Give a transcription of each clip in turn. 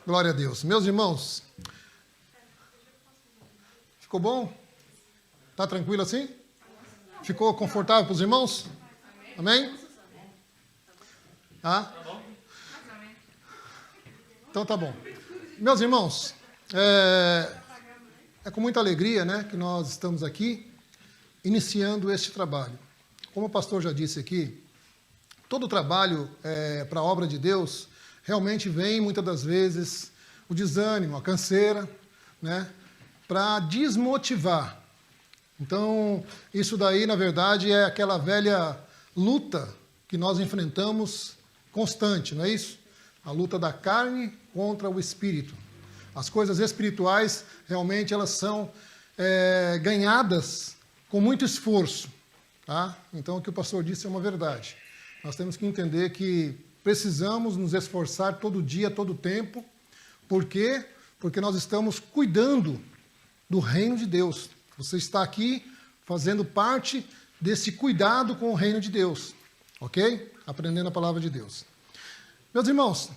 Glória a Deus. Meus irmãos, ficou bom? Está tranquilo assim? Ficou confortável para os irmãos? Amém? Ah? Então tá bom. Meus irmãos, é com muita alegria, né, que nós estamos aqui iniciando este trabalho. Como o pastor já disse aqui, todo trabalho para a obra de Deus realmente vem, muitas das vezes, o desânimo, a canseira, né, para desmotivar. Então, isso daí, na verdade, é aquela velha luta que nós enfrentamos constante, não é isso? A luta da carne contra o espírito. As coisas espirituais, realmente, elas são ganhadas com muito esforço. Tá? Então, o que o pastor disse é uma verdade. Nós temos que entender que precisamos nos esforçar todo dia, todo tempo. Por quê? Porque nós estamos cuidando do reino de Deus. Você está aqui fazendo parte desse cuidado com o reino de Deus. Ok? Aprendendo a palavra de Deus. Meus irmãos,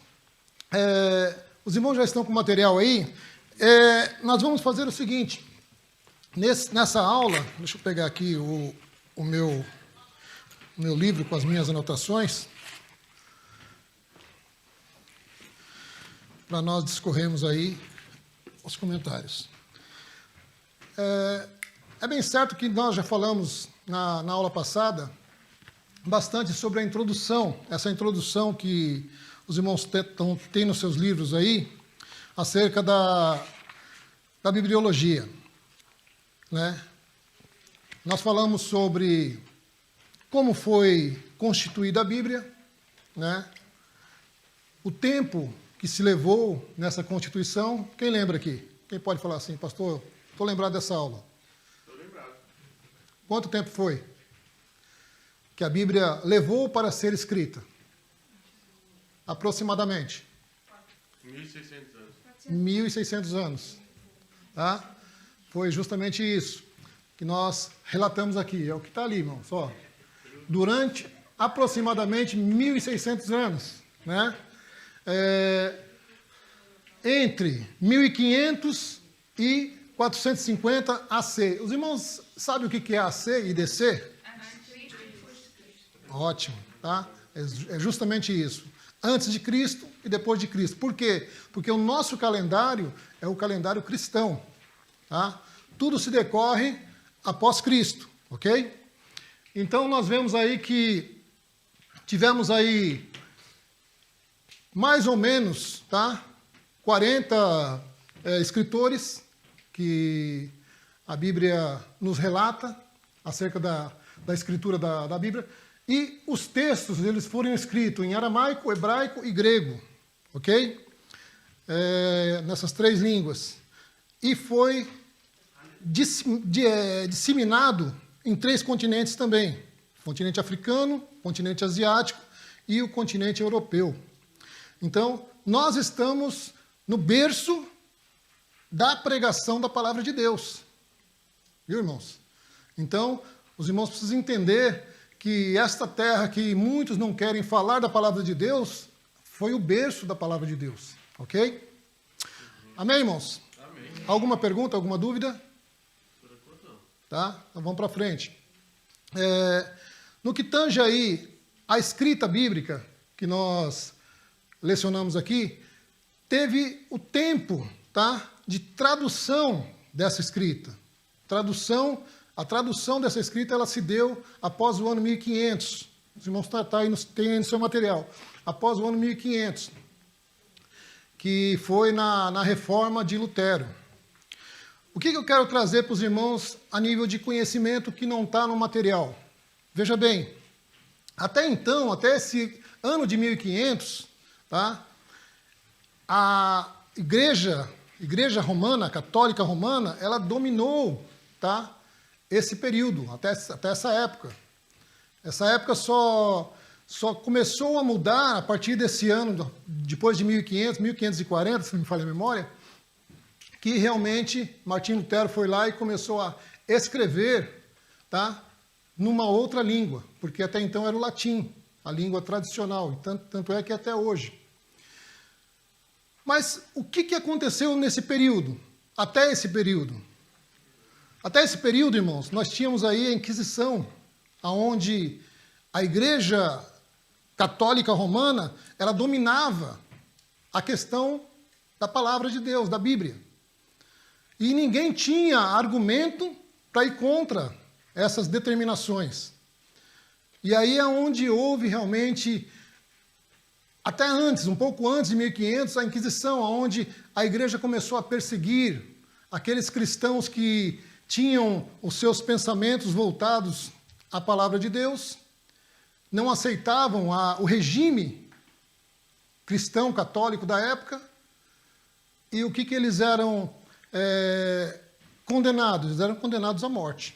os irmãos já estão com o material aí. Nós vamos fazer o seguinte. Nessa aula, deixa eu pegar aqui o meu livro com as minhas anotações, para nós discorrermos aí os comentários. É bem certo que nós já falamos na aula passada bastante sobre a introdução, essa introdução que os irmãos têm nos seus livros aí, acerca da bibliologia, né? Nós falamos sobre como foi constituída a Bíblia, né? O tempo que se levou nessa constituição. Quem lembra aqui? Quem pode falar assim, pastor, estou lembrado dessa aula? Estou lembrado. Quanto tempo foi que a Bíblia levou para ser escrita? Aproximadamente. 1.600 anos. 1.600 anos. Tá? Foi justamente isso que nós relatamos aqui. É o que está ali, irmão. Só. Durante aproximadamente 1.600 anos. Né? Entre 1500 e 450 AC. Os irmãos sabem o que é AC e DC? Ótimo, tá? É justamente isso. Antes de Cristo e depois de Cristo. Por quê? Porque o nosso calendário é o calendário cristão. Tá? Tudo se decorre após Cristo, ok? Então, nós vemos aí que tivemos aí mais ou menos, tá? 40 escritores que a Bíblia nos relata acerca da escritura da Bíblia. E os textos, eles foram escritos em aramaico, hebraico e grego, ok? Nessas três línguas. E foi disseminado em três continentes também. O continente africano, o continente asiático e o continente europeu. Então, nós estamos no berço da pregação da palavra de Deus. Viu, irmãos? Então, os irmãos precisam entender que esta terra que muitos não querem falar da palavra de Deus, foi o berço da palavra de Deus. Ok? Amém, irmãos? Amém. Alguma pergunta, alguma dúvida? Tá? Então vamos para frente. No que tange aí a escrita bíblica que nós lecionamos aqui, teve o tempo, tá, de tradução dessa escrita. A tradução dessa escrita, ela se deu após o ano 1500. Os irmãos têm no seu material. Após o ano 1500, que foi na reforma de Lutero. O que eu quero trazer para os irmãos a nível de conhecimento que não está no material? Veja bem, até então, até esse ano de 1500, tá, a igreja romana, a católica romana, ela dominou, tá, esse período, até essa época. Essa época só começou a mudar a partir desse ano, depois de 1500, 1540, se não me falha a memória, que realmente Martim Lutero foi lá e começou a escrever, tá, numa outra língua, porque até então era o latim. a língua tradicional, tanto é que até hoje. Mas o que aconteceu nesse período? Até esse período? Até esse período, irmãos, nós tínhamos aí a Inquisição, onde a Igreja Católica Romana, ela dominava a questão da palavra de Deus, da Bíblia. E ninguém tinha argumento para ir contra essas determinações. E aí é onde houve realmente, até antes, um pouco antes de 1500, a Inquisição, onde a igreja começou a perseguir aqueles cristãos que tinham os seus pensamentos voltados à palavra de Deus, não aceitavam o regime cristão católico da época, e o que eles eram condenados? Eles eram condenados à morte.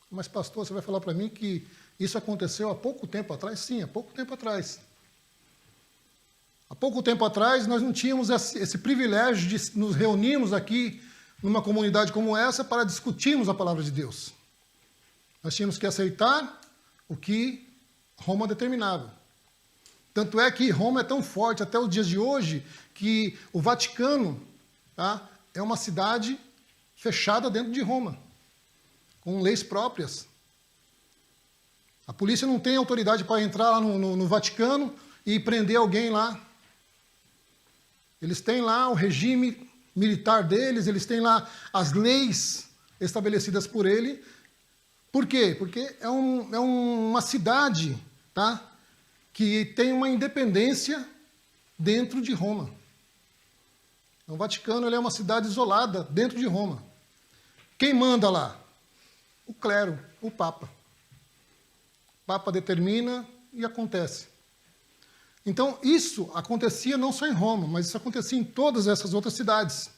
Mas, pastor, você vai falar para mim que isso aconteceu há pouco tempo atrás? Sim, há pouco tempo atrás. Há pouco tempo atrás, nós não tínhamos esse privilégio de nos reunirmos aqui numa comunidade como essa para discutirmos a palavra de Deus. Nós tínhamos que aceitar o que Roma determinava. Tanto é que Roma é tão forte até os dias de hoje que o Vaticano, tá, é uma cidade fechada dentro de Roma, com leis próprias. A polícia não tem autoridade para entrar lá no Vaticano e prender alguém lá. Eles têm lá o regime militar deles, eles têm lá as leis estabelecidas por ele. Por quê? Porque é uma cidade, tá, que tem uma independência dentro de Roma. O Vaticano ele é uma cidade isolada dentro de Roma. Quem manda lá? O clero, o Papa. O Papa determina e acontece. Então, isso acontecia não só em Roma, mas isso acontecia em todas essas outras cidades.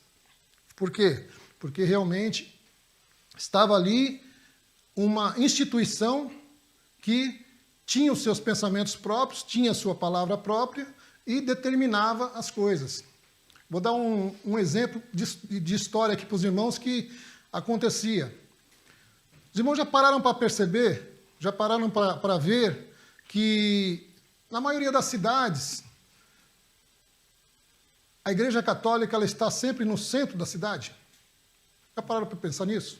Por quê? Porque realmente estava ali uma instituição que tinha os seus pensamentos próprios, tinha a sua palavra própria e determinava as coisas. Vou dar um exemplo de história aqui para os irmãos que acontecia. Os irmãos já pararam para perceber, já pararam para ver que na maioria das cidades, a Igreja Católica ela está sempre no centro da cidade? Já pararam para pensar nisso?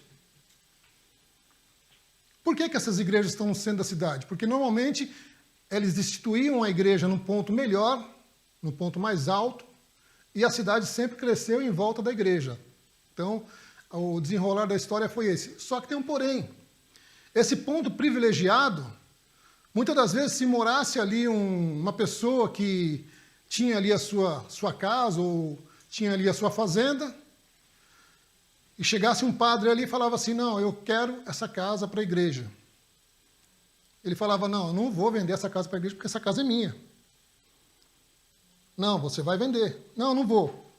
Por que essas igrejas estão no centro da cidade? Porque normalmente eles instituíam a igreja num ponto melhor, num ponto mais alto, e a cidade sempre cresceu em volta da igreja. Então, o desenrolar da história foi esse. Só que tem um porém. Esse ponto privilegiado, muitas das vezes, se morasse ali uma pessoa que tinha ali a sua casa ou tinha ali a sua fazenda, e chegasse um padre ali e falava assim, não, eu quero essa casa para a igreja. Ele falava, não, eu não vou vender essa casa para a igreja porque essa casa é minha. Não, você vai vender. Não, eu não vou.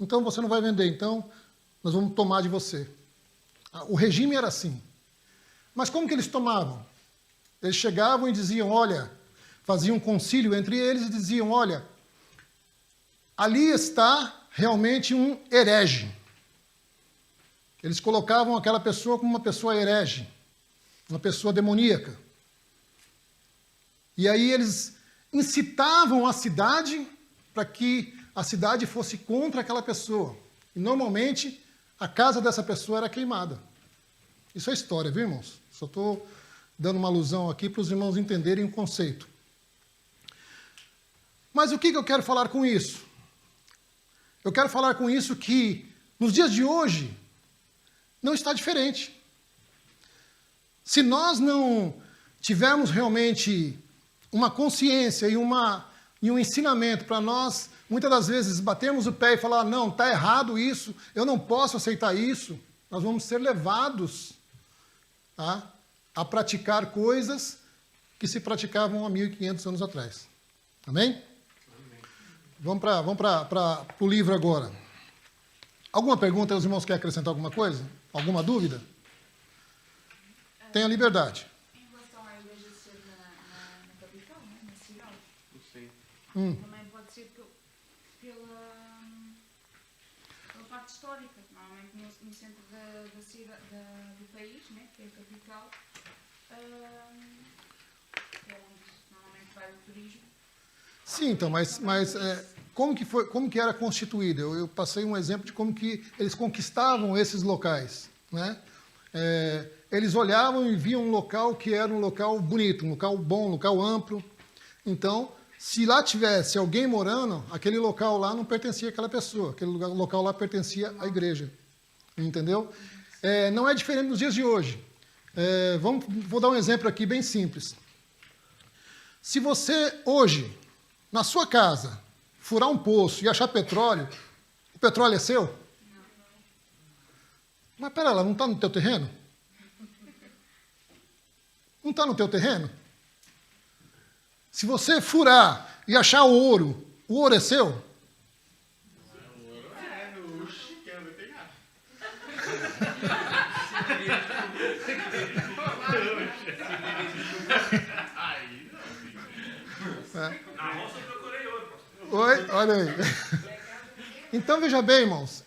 Então você não vai vender, então nós vamos tomar de você. O regime era assim. Mas como que eles tomavam? Eles chegavam e diziam, olha, faziam um concílio entre eles e diziam, olha, ali está realmente um herege. Eles colocavam aquela pessoa como uma pessoa herege, uma pessoa demoníaca. E aí eles incitavam a cidade para que a cidade fosse contra aquela pessoa. E normalmente a casa dessa pessoa era queimada. Isso é história, viu, irmãos? Só estou dando uma alusão aqui para os irmãos entenderem o conceito. Mas o que eu quero falar com isso? Eu quero falar com isso que, nos dias de hoje, não está diferente. Se nós não tivermos realmente uma consciência e um ensinamento para nós, muitas das vezes, batermos o pé e falar, não, está errado isso, eu não posso aceitar isso, nós vamos ser levados, tá, a praticar coisas que se praticavam há 1500 anos atrás. Amém? Amém. Vamos para o livro agora. Alguma pergunta? Os irmãos querem acrescentar alguma coisa? Alguma dúvida? Tenha liberdade. Em relação à igreja ser na capital, né, na cidade, Sim. também pode ser pela parte histórica. Normalmente no centro da cidade, do país, né, que é a capital, é onde vai o turismo. Sim, então, mas como que era constituída? Eu passei um exemplo de como que eles conquistavam esses locais, né? Eles olhavam e viam um local que era um local bonito, um local bom, um local amplo. Então, se lá tivesse alguém morando, aquele local lá não pertencia àquela pessoa, aquele local lá pertencia à igreja. Entendeu? Não é diferente nos dias de hoje. Vou dar um exemplo aqui bem simples. Se você hoje, na sua casa, furar um poço e achar petróleo, o petróleo é seu? Não. Mas pera lá, não está no teu terreno? Não está no teu terreno? Se você furar e achar o ouro é seu? O ouro oxi, quero ver pegar. Aí não. Na roça eu procurei ouro, pastor. Oi, olha aí. Então, veja bem, irmãos,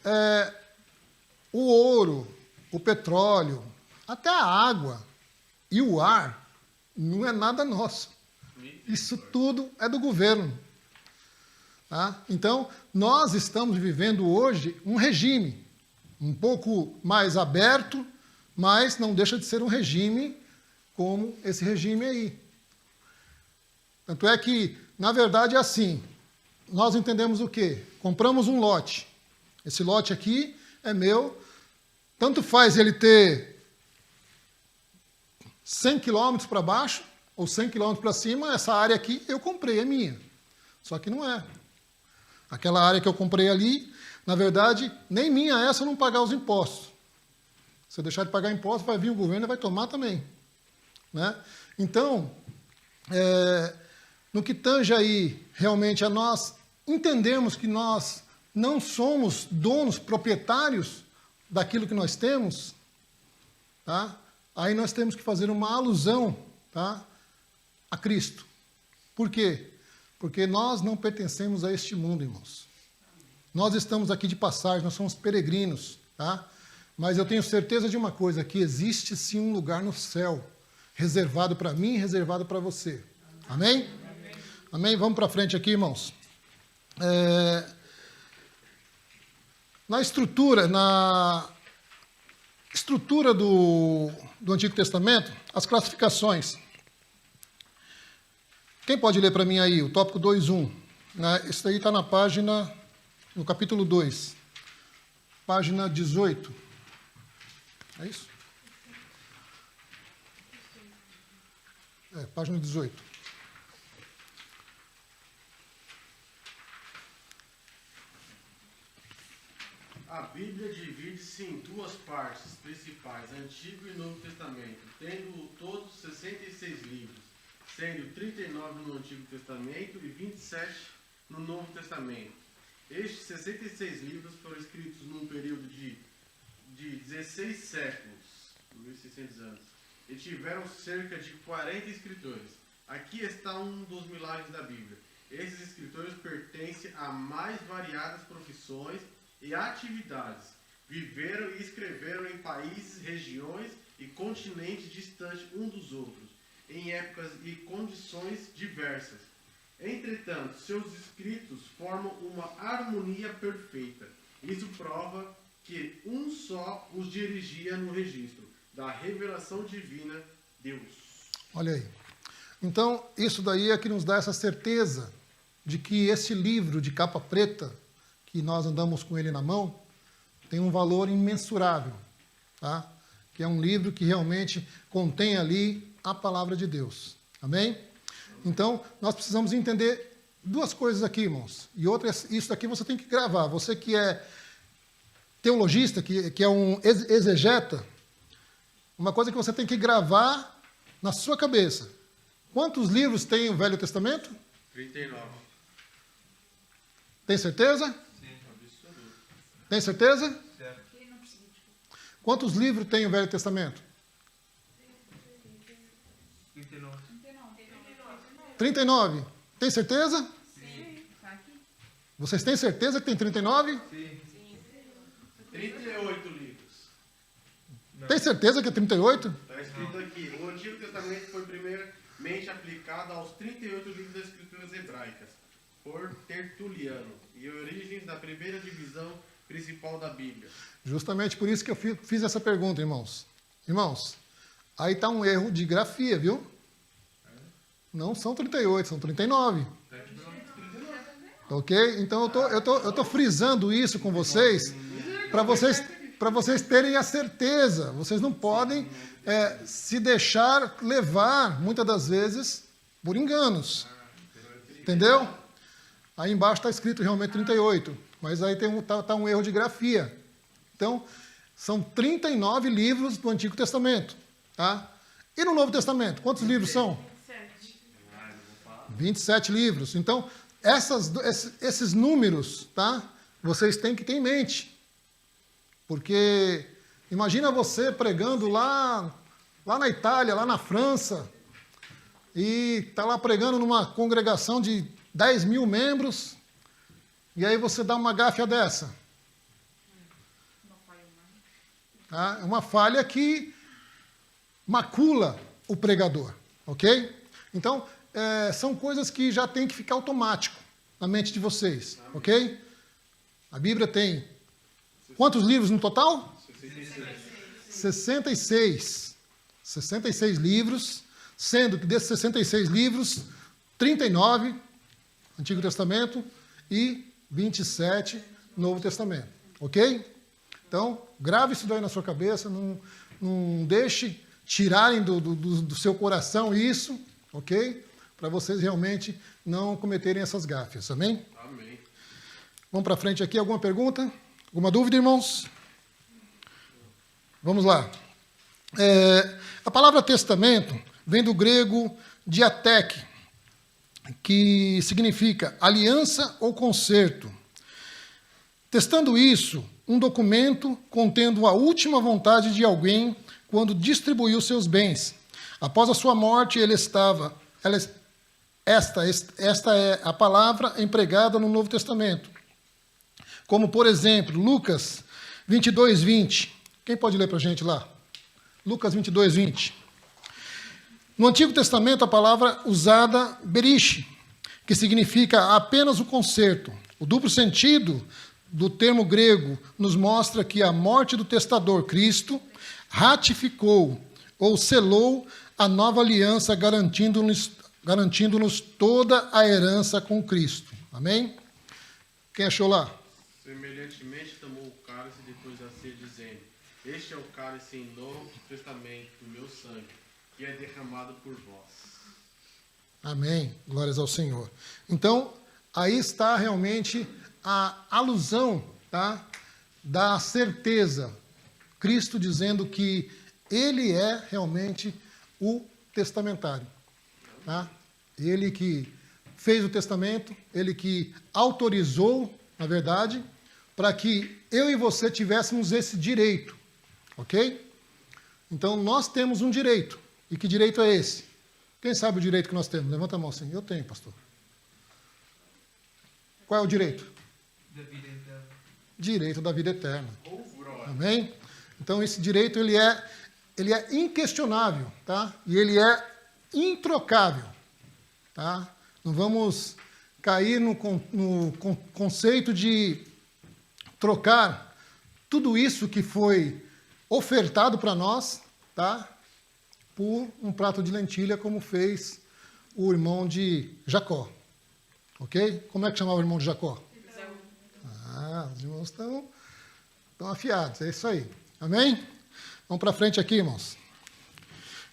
o ouro, o petróleo, até a água e o ar não é nada nosso. Isso tudo é do governo. Tá? Então, nós estamos vivendo hoje um regime um pouco mais aberto, mas não deixa de ser um regime como esse regime aí. Tanto é que, na verdade, é assim. Nós entendemos o quê? Compramos um lote. Esse lote aqui é meu. Tanto faz ele ter 100 quilômetros para baixo ou 100 quilômetros para cima, essa área aqui eu comprei, é minha. Só que não é. Aquela área que eu comprei ali, na verdade, nem minha é se eu não pagar os impostos. Se eu deixar de pagar impostos, vai vir o governo e vai tomar também. Né? Então, no que tange aí realmente a nós entendermos que nós não somos donos, proprietários daquilo que nós temos, tá? Aí nós temos que fazer uma alusão, tá, a Cristo. Por quê? Porque nós não pertencemos a este mundo, irmãos. Nós estamos aqui de passagem, nós somos peregrinos, tá? Mas eu tenho certeza de uma coisa, que existe sim um lugar no céu, reservado para mim e reservado para você. Amém? Amém? Vamos para frente aqui, irmãos. Na estrutura do Antigo Testamento, as classificações. Quem pode ler para mim aí, o tópico 2.1? Né? Isso aí está na página, no capítulo 2, página 18. É isso? Página 18. A Bíblia divide-se em duas partes principais, Antigo e Novo Testamento, tendo todos 66 livros, sendo 39 no Antigo Testamento e 27 no Novo Testamento. Estes 66 livros foram escritos num período de 16 séculos, 1.600 anos, e tiveram cerca de 40 escritores. Aqui está um dos milagres da Bíblia. Esses escritores pertencem a mais variadas profissões e atividades. Viveram e escreveram em países, regiões e continentes distantes um dos outros, em épocas e condições diversas. Entretanto, seus escritos formam uma harmonia perfeita. Isso prova que um só os dirigia no registro da revelação divina, Deus. Olha aí. Então, isso daí é que nos dá essa certeza de que esse livro de capa preta, que nós andamos com ele na mão, tem um valor imensurável, tá? Que é um livro que realmente contém ali a palavra de Deus. Amém? Então, nós precisamos entender duas coisas aqui, irmãos. E outra, isso daqui você tem que gravar. Você que é teologista, que é um exegeta, uma coisa que você tem que gravar na sua cabeça. Quantos livros tem o Velho Testamento? 39. Tem certeza? Sim, Absoluto. Tem certeza? certo. Quantos livros tem o Velho Testamento? 39. 39. Tem certeza? Sim. Tá aqui? Vocês têm certeza que tem 39? Sim. 38 livros. Tem certeza que é 38? Está escrito aqui. O Antigo Testamento foi primeiro mente aplicada aos 38 livros das Escrituras hebraicas, por Tertuliano, e origens da primeira divisão principal da Bíblia. Justamente por isso que eu fiz essa pergunta, irmãos. Irmãos, aí está um erro de grafia, viu? Não são 38, são 39. Ok? Então eu tô frisando isso com vocês para vocês terem a certeza. Vocês não podem se deixar levar, muitas das vezes, por enganos. Entendeu? Aí embaixo está escrito realmente 38, mas aí tá um erro de grafia. Então, são 39 livros do Antigo Testamento. Tá? E no Novo Testamento, quantos livros são? 27 livros. Então, esses números, tá? Vocês têm que ter em mente. Porque imagina você pregando lá na Itália, lá na França, e está lá pregando numa congregação de 10 mil membros, e aí você dá uma gáfia dessa. Tá? É uma falha que macula o pregador, ok? Então, são coisas que já tem que ficar automático na mente de vocês, ok? A Bíblia tem quantos livros no total? 66. 66 livros, sendo que desses 66 livros, 39 Antigo Testamento e 27 Novo Testamento, ok? Então, grave isso daí na sua cabeça, não deixe tirarem do seu coração isso, ok? Para vocês realmente não cometerem essas gáfias, amém? Amém. Vamos para frente aqui, alguma pergunta? Alguma dúvida, irmãos? Vamos lá. A palavra testamento vem do grego diatek, que significa aliança ou concerto. Testando isso, um documento contendo a última vontade de alguém quando distribuiu seus bens. Após a sua morte, esta é a palavra empregada no Novo Testamento. Como, por exemplo, Lucas 22, 20. Quem pode ler para a gente lá? Lucas 22, 20. No Antigo Testamento, a palavra usada, berish, que significa apenas o concerto. O duplo sentido do termo grego nos mostra que a morte do testador, Cristo, ratificou ou selou a nova aliança, garantindo-nos toda a herança com Cristo. Amém? Quem achou lá? Semelhantemente tomou o cálice depois da ceia, dizendo: Este é o cálice em Novo Testamento do meu sangue, que é derramado por vós. Amém. Glórias ao Senhor. Então, aí está realmente a alusão, tá, da certeza. Cristo dizendo que ele é realmente o testamentário. Tá? Ele que fez o testamento, ele que autorizou, na verdade, para que eu e você tivéssemos esse direito. Ok? Então, nós temos um direito. E que direito é esse? Quem sabe o direito que nós temos? Levanta a mão assim. Eu tenho, pastor. Qual é o direito? Da vida eterna. Direito da vida eterna. Amém? Então, esse direito, ele é inquestionável, tá? E ele é introcável, tá? Não vamos cair no conceito de trocar tudo isso que foi ofertado para nós, tá? Por um prato de lentilha, como fez o irmão de Jacó. Ok? Como é que chamava o irmão de Jacó? Os irmãos estão afiados, é isso aí. Amém? Vamos para frente aqui, irmãos.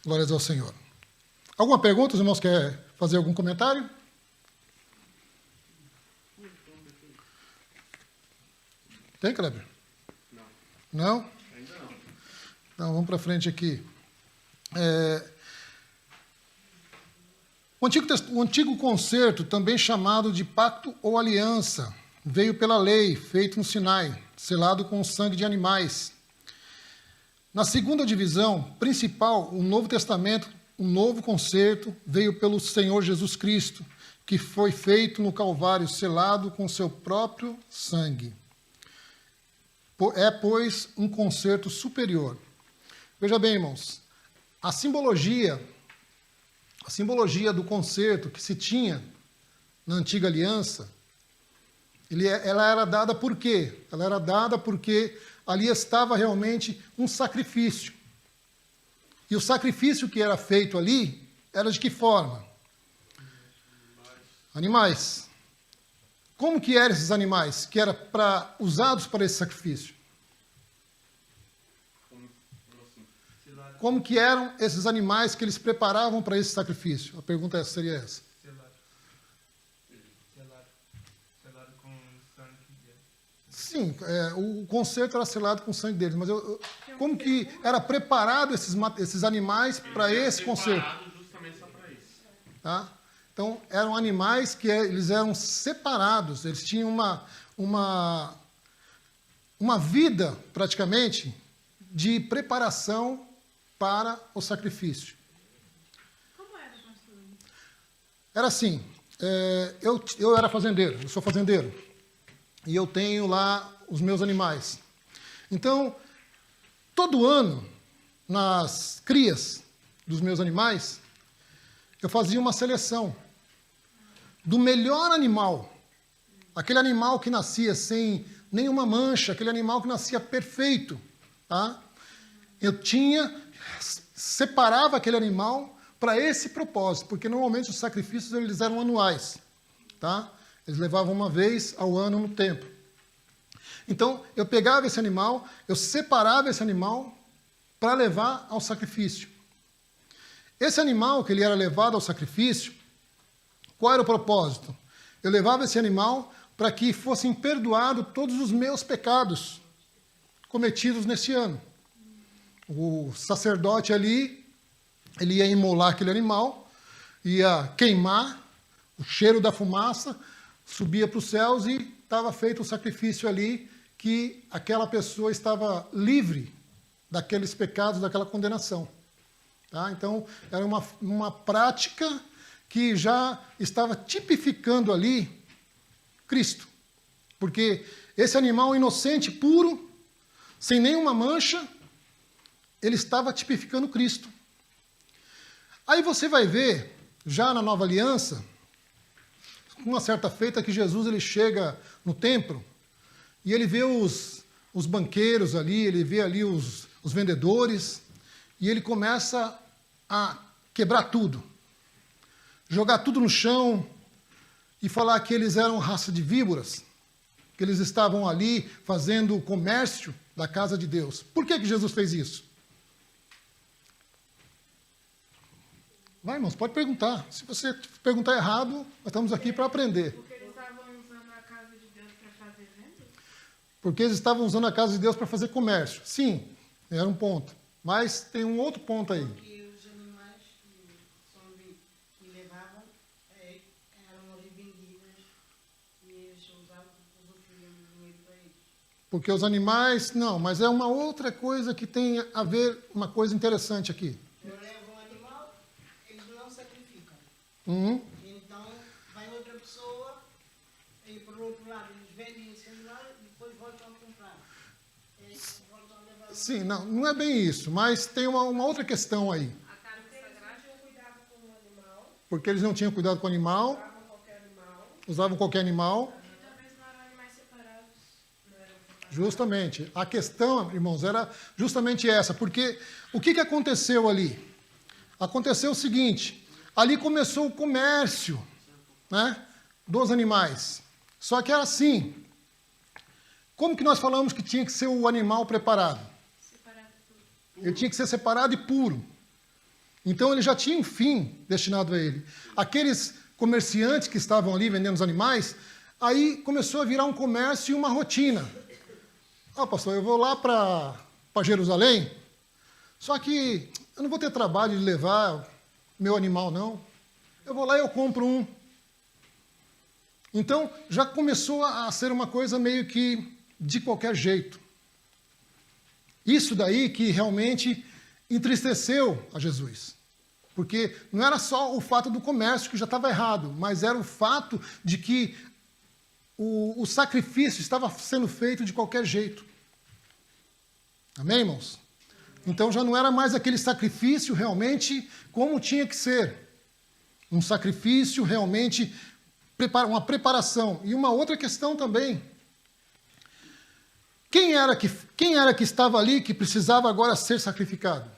Glórias ao Senhor. Alguma pergunta? Os irmãos querem fazer algum comentário? Tem, Kleber? Não. Não? Ainda não. Então, vamos para frente aqui. O antigo concerto, também chamado de pacto ou aliança, veio pela lei, feito no Sinai, selado com o sangue de animais. Na segunda divisão principal, o Novo Testamento, o novo concerto, veio pelo Senhor Jesus Cristo, que foi feito no Calvário, selado com seu próprio sangue. É, pois, um concerto superior. Veja bem, irmãos, a simbologia a simbologia do concerto que se tinha na antiga aliança, ela era dada por quê? Ela era dada porque ali estava realmente um sacrifício. E o sacrifício que era feito ali era de que forma? Animais. Como que eram esses animais que eram usados para esse sacrifício? Como que eram esses animais que eles preparavam para esse sacrifício? A pergunta seria essa. Selado com sangue deles. Sim, o concerto era selado com o sangue deles, mas como que era preparado esses animais para esse concerto? Preparado justamente só para isso. Tá? Então, eram animais que eles eram separados, eles tinham uma vida, praticamente, de preparação para o sacrifício. Como era construído? Era assim, eu era fazendeiro, eu sou fazendeiro, e eu tenho lá os meus animais. Então, todo ano, nas crias dos meus animais, eu fazia uma seleção do melhor animal, aquele animal que nascia sem nenhuma mancha, aquele animal que nascia perfeito, tá? Eu separava aquele animal para esse propósito, porque normalmente os sacrifícios eles eram anuais, tá? Eles levavam uma vez ao ano no templo. Então, eu pegava esse animal, eu separava esse animal para levar ao sacrifício. Esse animal que ele era levado ao sacrifício, qual era o propósito? Eu levava esse animal para que fossem perdoados todos os meus pecados cometidos nesse ano. O sacerdote ali, ele ia imolar aquele animal, ia queimar, o cheiro da fumaça subia para os céus e estava feito o sacrifício ali, que aquela pessoa estava livre daqueles pecados, daquela condenação. Tá? Então, era uma prática que já estava tipificando ali Cristo. Porque esse animal inocente, puro, sem nenhuma mancha, ele estava tipificando Cristo. Aí você vai ver, já na Nova Aliança, uma certa feita que Jesus ele chega no templo e ele vê os banqueiros ali, ele vê ali os vendedores e ele começa a quebrar tudo, jogar tudo no chão e falar que eles eram raça de víboras, que eles estavam ali fazendo o comércio da casa de Deus. Por que Jesus fez isso? Vai, irmãos, pode perguntar. Se você perguntar errado, nós estamos aqui para aprender. Porque eles estavam usando a casa de Deus para fazer venda? Porque eles estavam usando a casa de Deus para fazer comércio. Sim, era um ponto. Mas tem um outro ponto aí. Porque os animais que levavam eram ali vendidas e eles usavam os outros dinheiro para eles. Porque os animais... Não, mas é uma outra coisa que tem a ver, uma coisa interessante aqui. Eu levo um animal, eles não sacrificam. Uhum. Então, vai outra pessoa e, por outro lado, eles vendem esse animal e depois voltam a comprar. Voltam a levar. Sim, não é bem isso, mas tem uma outra questão aí. A carne sagrada? Cuidado com o animal, Porque eles não tinham cuidado com o animal, usavam qualquer animal. E talvez não eram animais separados. Não eram separados. Justamente. A questão, irmãos, era justamente essa. Porque o que aconteceu ali? Aconteceu o seguinte, ali começou o comércio, né, dos animais. Só que era assim. Como que nós falamos que tinha que ser o animal preparado? Separado tudo. Ele tinha que ser separado e puro. Então ele já tinha um fim destinado a ele. Aqueles comerciantes que estavam ali vendendo os animais, aí começou a virar um comércio e uma rotina. Pastor, eu vou lá para Jerusalém, só que eu não vou ter trabalho de levar meu animal, não. Eu vou lá e eu compro um. Então, já começou a ser uma coisa meio que de qualquer jeito. Isso daí que realmente entristeceu a Jesus. Porque não era só o fato do comércio que já estava errado, mas era o fato de que o sacrifício estava sendo feito de qualquer jeito. Amém, irmãos? Então já não era mais aquele sacrifício realmente como tinha que ser. Um sacrifício realmente, uma preparação. E uma outra questão também. Quem era que estava ali que precisava agora ser sacrificado?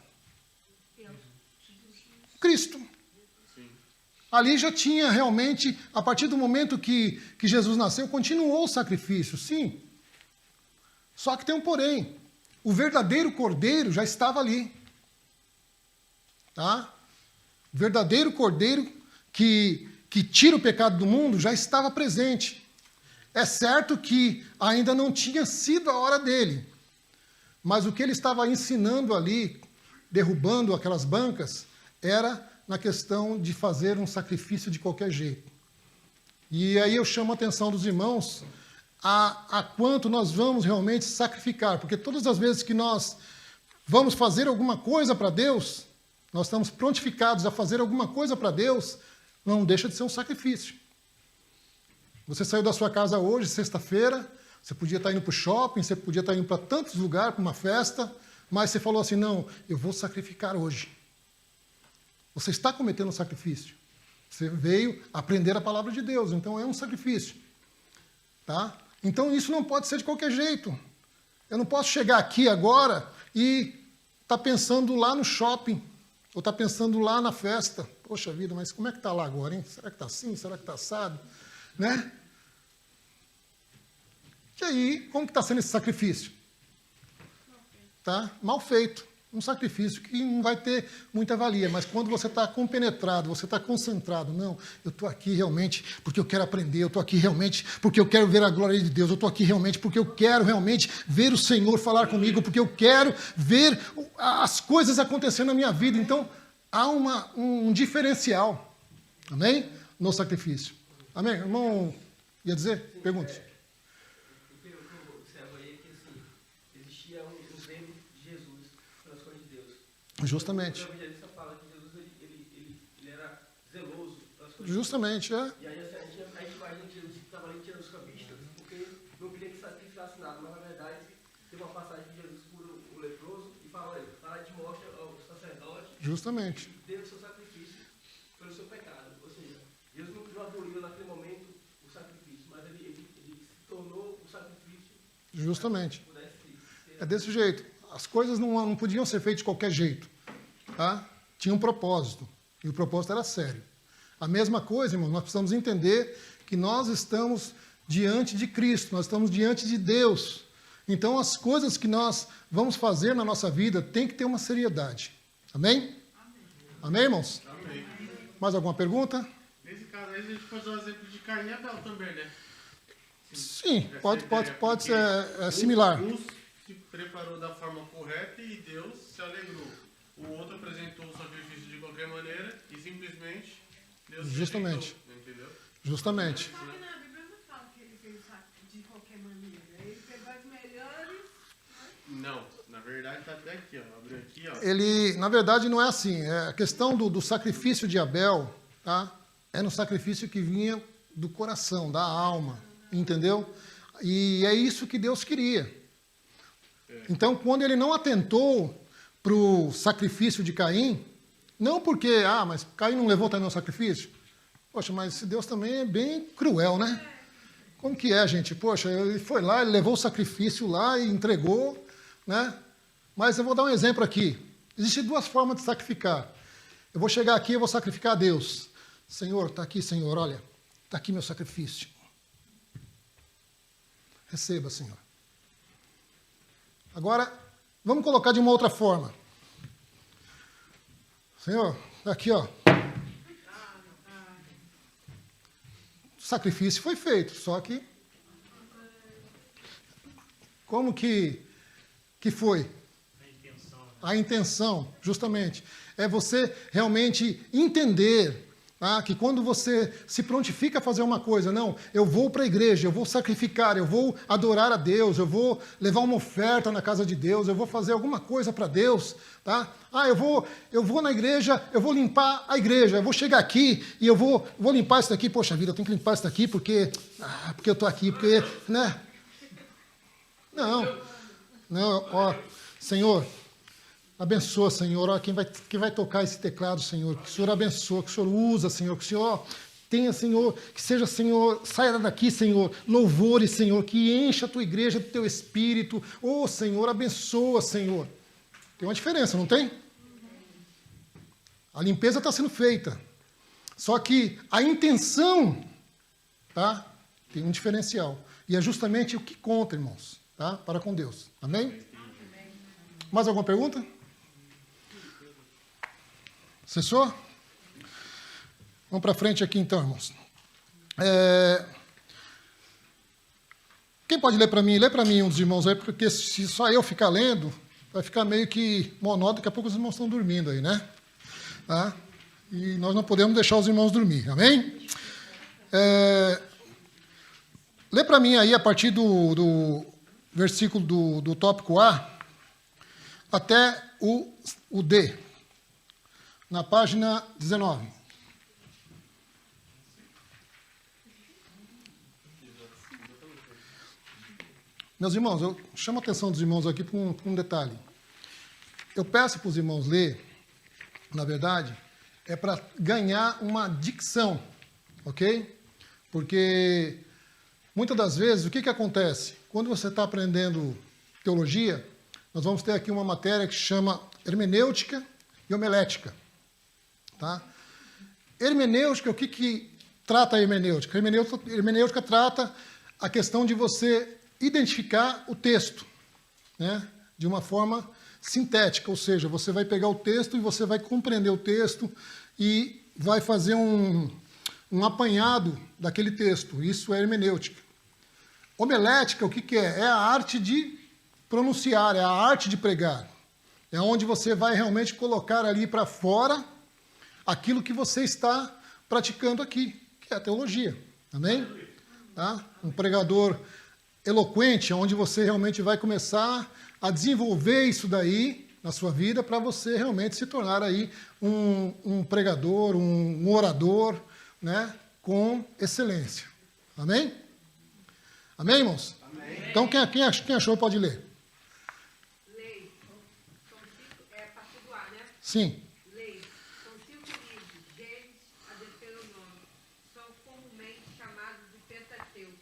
Cristo. Ali já tinha realmente, a partir do momento que Jesus nasceu, continuou o sacrifício, sim. Só que tem um porém. O verdadeiro cordeiro já estava ali. Tá? O verdadeiro cordeiro que tira o pecado do mundo já estava presente. É certo que ainda não tinha sido a hora dele. Mas o que ele estava ensinando ali, derrubando aquelas bancas, era na questão de fazer um sacrifício de qualquer jeito. E aí eu chamo a atenção dos irmãos a quanto nós vamos realmente sacrificar. Porque todas as vezes que nós vamos fazer alguma coisa para Deus, nós estamos prontificados a fazer alguma coisa para Deus, não deixa de ser um sacrifício. Você saiu da sua casa hoje, sexta-feira, você podia estar indo para o shopping, você podia estar indo para tantos lugares, para uma festa, mas você falou assim, não, eu vou sacrificar hoje. Você está cometendo um sacrifício. Você veio aprender a palavra de Deus, então é um sacrifício. Tá? Então isso não pode ser de qualquer jeito. Eu não posso chegar aqui agora e estar pensando lá no shopping, ou estar pensando lá na festa. Poxa vida, mas como é que está lá agora, hein? Será que está assim? Será que está assado? Né? E aí, como que está sendo esse sacrifício? Tá? Mal feito. Um sacrifício que não vai ter muita valia, mas quando você está compenetrado, você está concentrado, não, eu estou aqui realmente porque eu quero aprender, eu estou aqui realmente porque eu quero ver a glória de Deus, eu estou aqui realmente porque eu quero realmente ver o Senhor falar comigo, porque eu quero ver as coisas acontecendo na minha vida. Então, há um diferencial, amém? No sacrifício. Amém? Irmão, ia dizer? Pergunte. O que eu observo aí é que assim, existia um zelo de Jesus pelas coisas de Deus. Justamente. O evangelista fala que Jesus ele era zeloso pelas coisas Justamente, de é. Deus. E aí assim, a gente imagina que Jesus estava ali tirando os cambistas, porque não queria que sacrificasse nada, mas na verdade tem uma passagem de Jesus cura o leproso e fala, olha, para de mostra ao sacerdote Justamente. que deu o seu sacrifício pelo seu pecado. Ou seja, Jesus não aboliu naquele momento o sacrifício, mas ele se tornou o sacrifício. Justamente. Para que pudesse É desse jeito. As coisas não podiam ser feitas de qualquer jeito. Tá? Tinha um propósito. E o propósito era sério. A mesma coisa, irmão, nós precisamos entender que nós estamos diante de Cristo, nós estamos diante de Deus. Então, as coisas que nós vamos fazer na nossa vida tem que ter uma seriedade. Amém? Amém, irmãos? Amém. Mais alguma pergunta? Nesse caso aí, a gente pode usar o exemplo de Caim e Abel também, né? Sim, Essa pode ideia, ser similar. Um se preparou da forma correta e Deus se alegrou. O outro apresentou o sacrifício de qualquer maneira e simplesmente Deus se Justamente. alegrou, entendeu? Justamente. Só que na Bíblia não fala que ele fez de qualquer maneira. Ele pegou as melhores. Não, na verdade tá até aqui, ó. Abriu aqui, ó. Ele, na verdade, não é assim. A questão do sacrifício de Abel, tá? É no sacrifício que vinha do coração, da alma, entendeu? E é isso que Deus queria. Então, quando ele não atentou para o sacrifício de Caim, não porque, mas Caim não levou também o sacrifício? Poxa, mas esse Deus também é bem cruel, né? Como que é, gente? Poxa, ele foi lá, ele levou o sacrifício lá e entregou, né? Mas eu vou dar um exemplo aqui. Existem duas formas de sacrificar. Eu vou chegar aqui e vou sacrificar a Deus. Senhor, está aqui, Senhor, olha, está aqui meu sacrifício. Receba, Senhor. Agora, vamos colocar de uma outra forma. Senhor, aqui, ó. O sacrifício foi feito, só que... Como que foi? A intenção, justamente. É você realmente entender... que quando você se prontifica a fazer uma coisa, não, eu vou para a igreja, eu vou sacrificar, eu vou adorar a Deus, eu vou levar uma oferta na casa de Deus, eu vou fazer alguma coisa para Deus, tá? Eu vou na igreja, eu vou limpar a igreja, eu vou chegar aqui e eu vou limpar isso daqui, poxa vida, eu tenho que limpar isso daqui porque eu estou aqui, porque, né? Não, ó, Senhor, Abençoa, Senhor, ó, quem vai tocar esse teclado, Senhor, que o Senhor abençoa, que o Senhor usa, Senhor, que o Senhor tenha, Senhor, que seja, Senhor, saia daqui, Senhor, louvores, Senhor, que encha a tua igreja do teu espírito. Ô, Senhor, abençoa, Senhor. Tem uma diferença, não tem? A limpeza está sendo feita. Só que a intenção, tá? Tem um diferencial. E é justamente o que conta, irmãos, tá? Para com Deus. Amém? Mais alguma pergunta? Cessou? Vamos para frente aqui então, irmãos. Quem pode ler para mim? Lê para mim um dos irmãos aí, porque se só eu ficar lendo, vai ficar meio que monótono, daqui a pouco os irmãos estão dormindo aí, né? Tá? E nós não podemos deixar os irmãos dormir, amém? Lê para mim aí a partir do versículo do tópico A até o D, na página 19. Meus irmãos, eu chamo a atenção dos irmãos aqui para um detalhe. Eu peço para os irmãos ler, na verdade, é para ganhar uma dicção, ok? Porque muitas das vezes, o que acontece? Quando você está aprendendo teologia, nós vamos ter aqui uma matéria que se chama hermenêutica e homilética. Tá? Hermenêutica, o que trata a hermenêutica? Hermenêutica trata a questão de você identificar o texto, né? De uma forma sintética, ou seja, você vai pegar o texto e você vai compreender o texto e vai fazer um apanhado daquele texto. Isso é hermenêutica. Homilética, o que é? É a arte de pronunciar, é a arte de pregar. É onde você vai realmente colocar ali para fora aquilo que você está praticando aqui, que é a teologia. Amém? Tá? Um pregador eloquente, onde você realmente vai começar a desenvolver isso daí na sua vida para você realmente se tornar aí um pregador, um orador, né, com excelência. Amém? Amém, irmãos? Amém. Então, quem achou pode ler. Lei. São 5, a partir do A, né? Sim. Lei. São 5 livros, Gênesis a Deuteronômio. São comumente chamados de Pentateuco.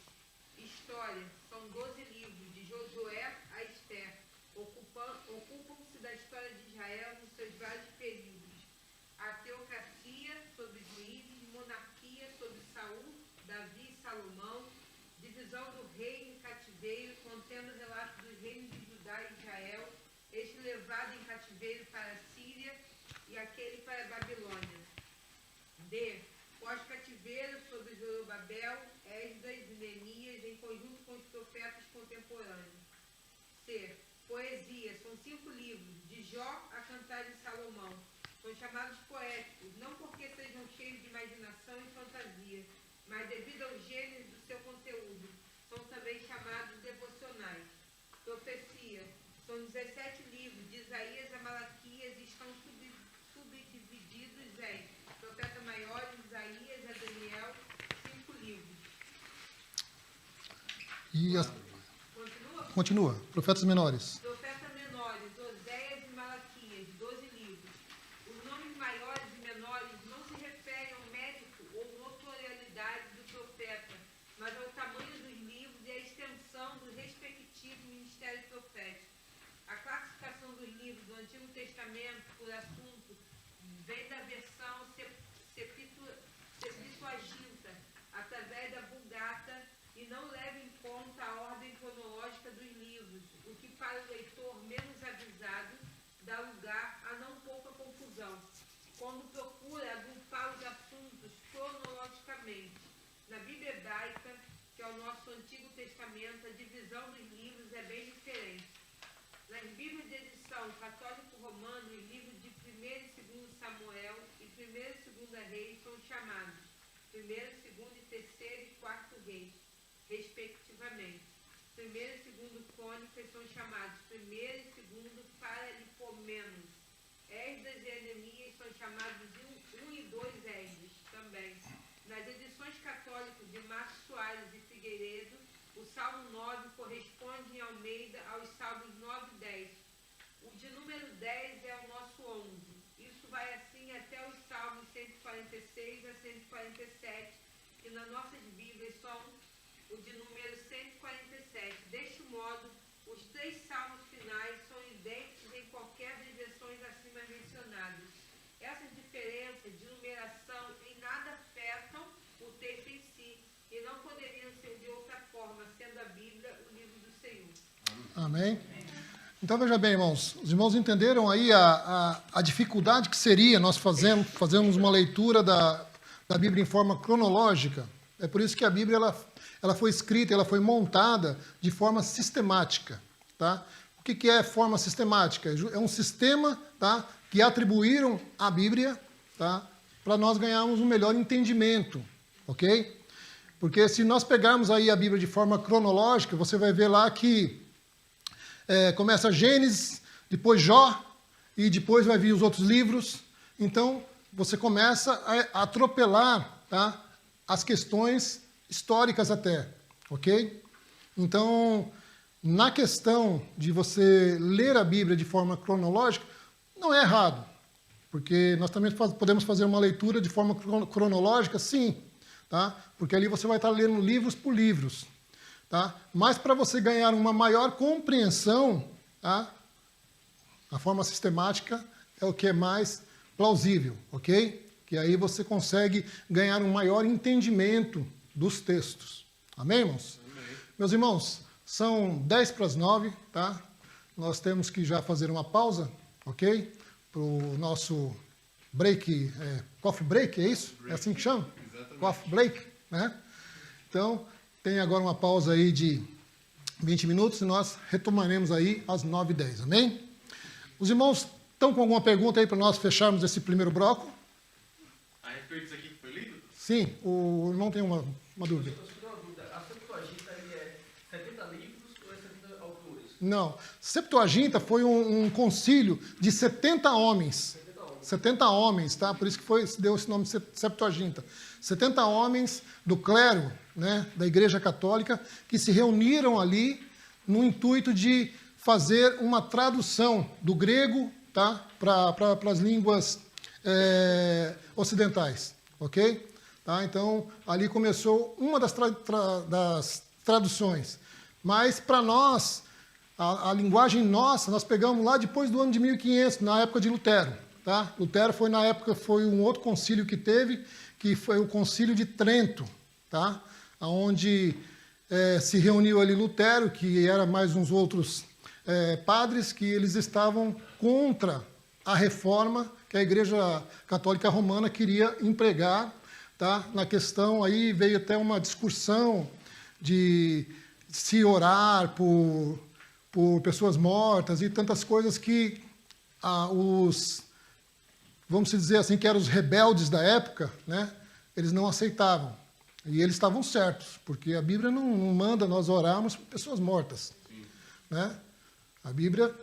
História. São 12 livros, de Josué a Esther. Ocupam-se da história de Israel nos seus vários períodos. A teocracia sobre juízes, monarquia sobre Saul, Davi e Salomão, divisão do reino em cativeiro, contendo relatos dos reinos de Judá e Israel, este levado em cativeiro para a Síria e aquele para a Babilônia. D. Pós-cativeiro sobre Zorobabel, Esdras e Neemias, em conjunto com os profetas contemporâneos. C. Poesia. São 5 livros, de Jó a Cantares de Salomão. São chamados poéticos, não porque sejam cheios de imaginação e fantasia, mas devido ao gênero do seu conteúdo. São também chamados devocionais. Profecia. São 17 livros, de Isaías a Malaquias, e estão subdivididos em Profeta Maior, Isaías a Daniel, 5 livros. E Continua? continua. Profetas menores. Profetas menores, Oséias e Malaquias, 12 livros. Os nomes maiores e menores não se referem ao mérito ou notoriedade do profeta, mas ao tamanho dos livros e à extensão do respectivo ministério profético. A classificação dos livros do Antigo Testamento por assunto vem da versão Septuaginta, através da Vulgata, e não leva em conta a ordem cronológica dos livros, o que para o leitor menos avisado dá lugar a não pouca confusão, quando procura agrupar os assuntos cronologicamente. Na Bíblia hebraica, que é o nosso Antigo Testamento, a divisão dos livros é bem diferente. Nas Bíblias de edição católico-romana, os livros de 1º e 2º Samuel e 1º e 2º Reis são chamados 1º, 2º e 3º e 4º Reis, respectivamente. 1º e 2º Crônicas são chamados 1º e 2º Paralipomenos. Esdras e Neemias são chamados 1 e 2 Esdras também. Nas edições católicas de Márcio Soares e Figueiredo, o Salmo 9 corresponde em Almeida aos Salmos 9 e 10. O de número 10 é 146 a 147, e nas nossas Bíblias são o de número 147. Deste modo, os 3 salmos finais são idênticos em qualquer das versões acima mencionadas. Essas diferenças de numeração em nada afetam o texto em si, e não poderiam ser de outra forma, sendo a Bíblia o livro do Senhor. Amém? Então, veja bem, irmãos. Os irmãos entenderam aí a dificuldade que seria nós fazermos uma leitura da Bíblia em forma cronológica. É por isso que a Bíblia ela foi escrita, ela foi montada de forma sistemática. Tá? O que é forma sistemática? É um sistema, tá, que atribuíram à Bíblia, tá, para nós ganharmos um melhor entendimento. Ok? Porque se nós pegarmos aí a Bíblia de forma cronológica, você vai ver lá que começa Gênesis, depois Jó, e depois vai vir os outros livros. Então, você começa a atropelar, tá, as questões históricas até, ok? Então, na questão de você ler a Bíblia de forma cronológica, não é errado, porque nós também podemos fazer uma leitura de forma cronológica, sim, tá? Porque ali você vai estar lendo livros por livros. Tá? Mas para você ganhar uma maior compreensão, tá? A forma sistemática é o que é mais plausível, ok? Que aí você consegue ganhar um maior entendimento dos textos. Amém, irmãos? Amém. Meus irmãos, são 10 para as 9, tá? Nós temos que já fazer uma pausa, ok? Para o nosso break, coffee break, é isso? É assim que chama? Exatamente. Coffee break, né? Então, tem agora uma pausa aí de 20 minutos e nós retomaremos aí às 9h10, amém? Os irmãos estão com alguma pergunta aí para nós fecharmos esse primeiro bloco? A respeito disso aqui que foi lido? Sim, o irmão tem uma dúvida. Eu estou uma dúvida. A Septuaginta é 70 livros ou é 70 autores? Não, Septuaginta foi um concílio de 70 homens. 70 homens, tá? Por isso que deu esse nome de Septuaginta. 70 homens do clero, né, da Igreja Católica, que se reuniram ali no intuito de fazer uma tradução do grego, tá, para as línguas ocidentais, ok? Tá? Então, ali começou uma das traduções. Mas, para nós, a linguagem nossa, nós pegamos lá depois do ano de 1500, na época de Lutero. Tá? Lutero foi, na época, foi um outro concílio que teve, que foi o concílio de Trento, tá? Onde se reuniu ali Lutero, que era mais uns outros padres, que eles estavam contra a reforma que a Igreja Católica Romana queria empregar, tá? Na questão, aí veio até uma discussão de se orar por pessoas mortas e tantas coisas que vamos dizer assim, que eram os rebeldes da época, né? Eles não aceitavam. E eles estavam certos, porque a Bíblia não manda nós orarmos por pessoas mortas. Né? A Bíblia,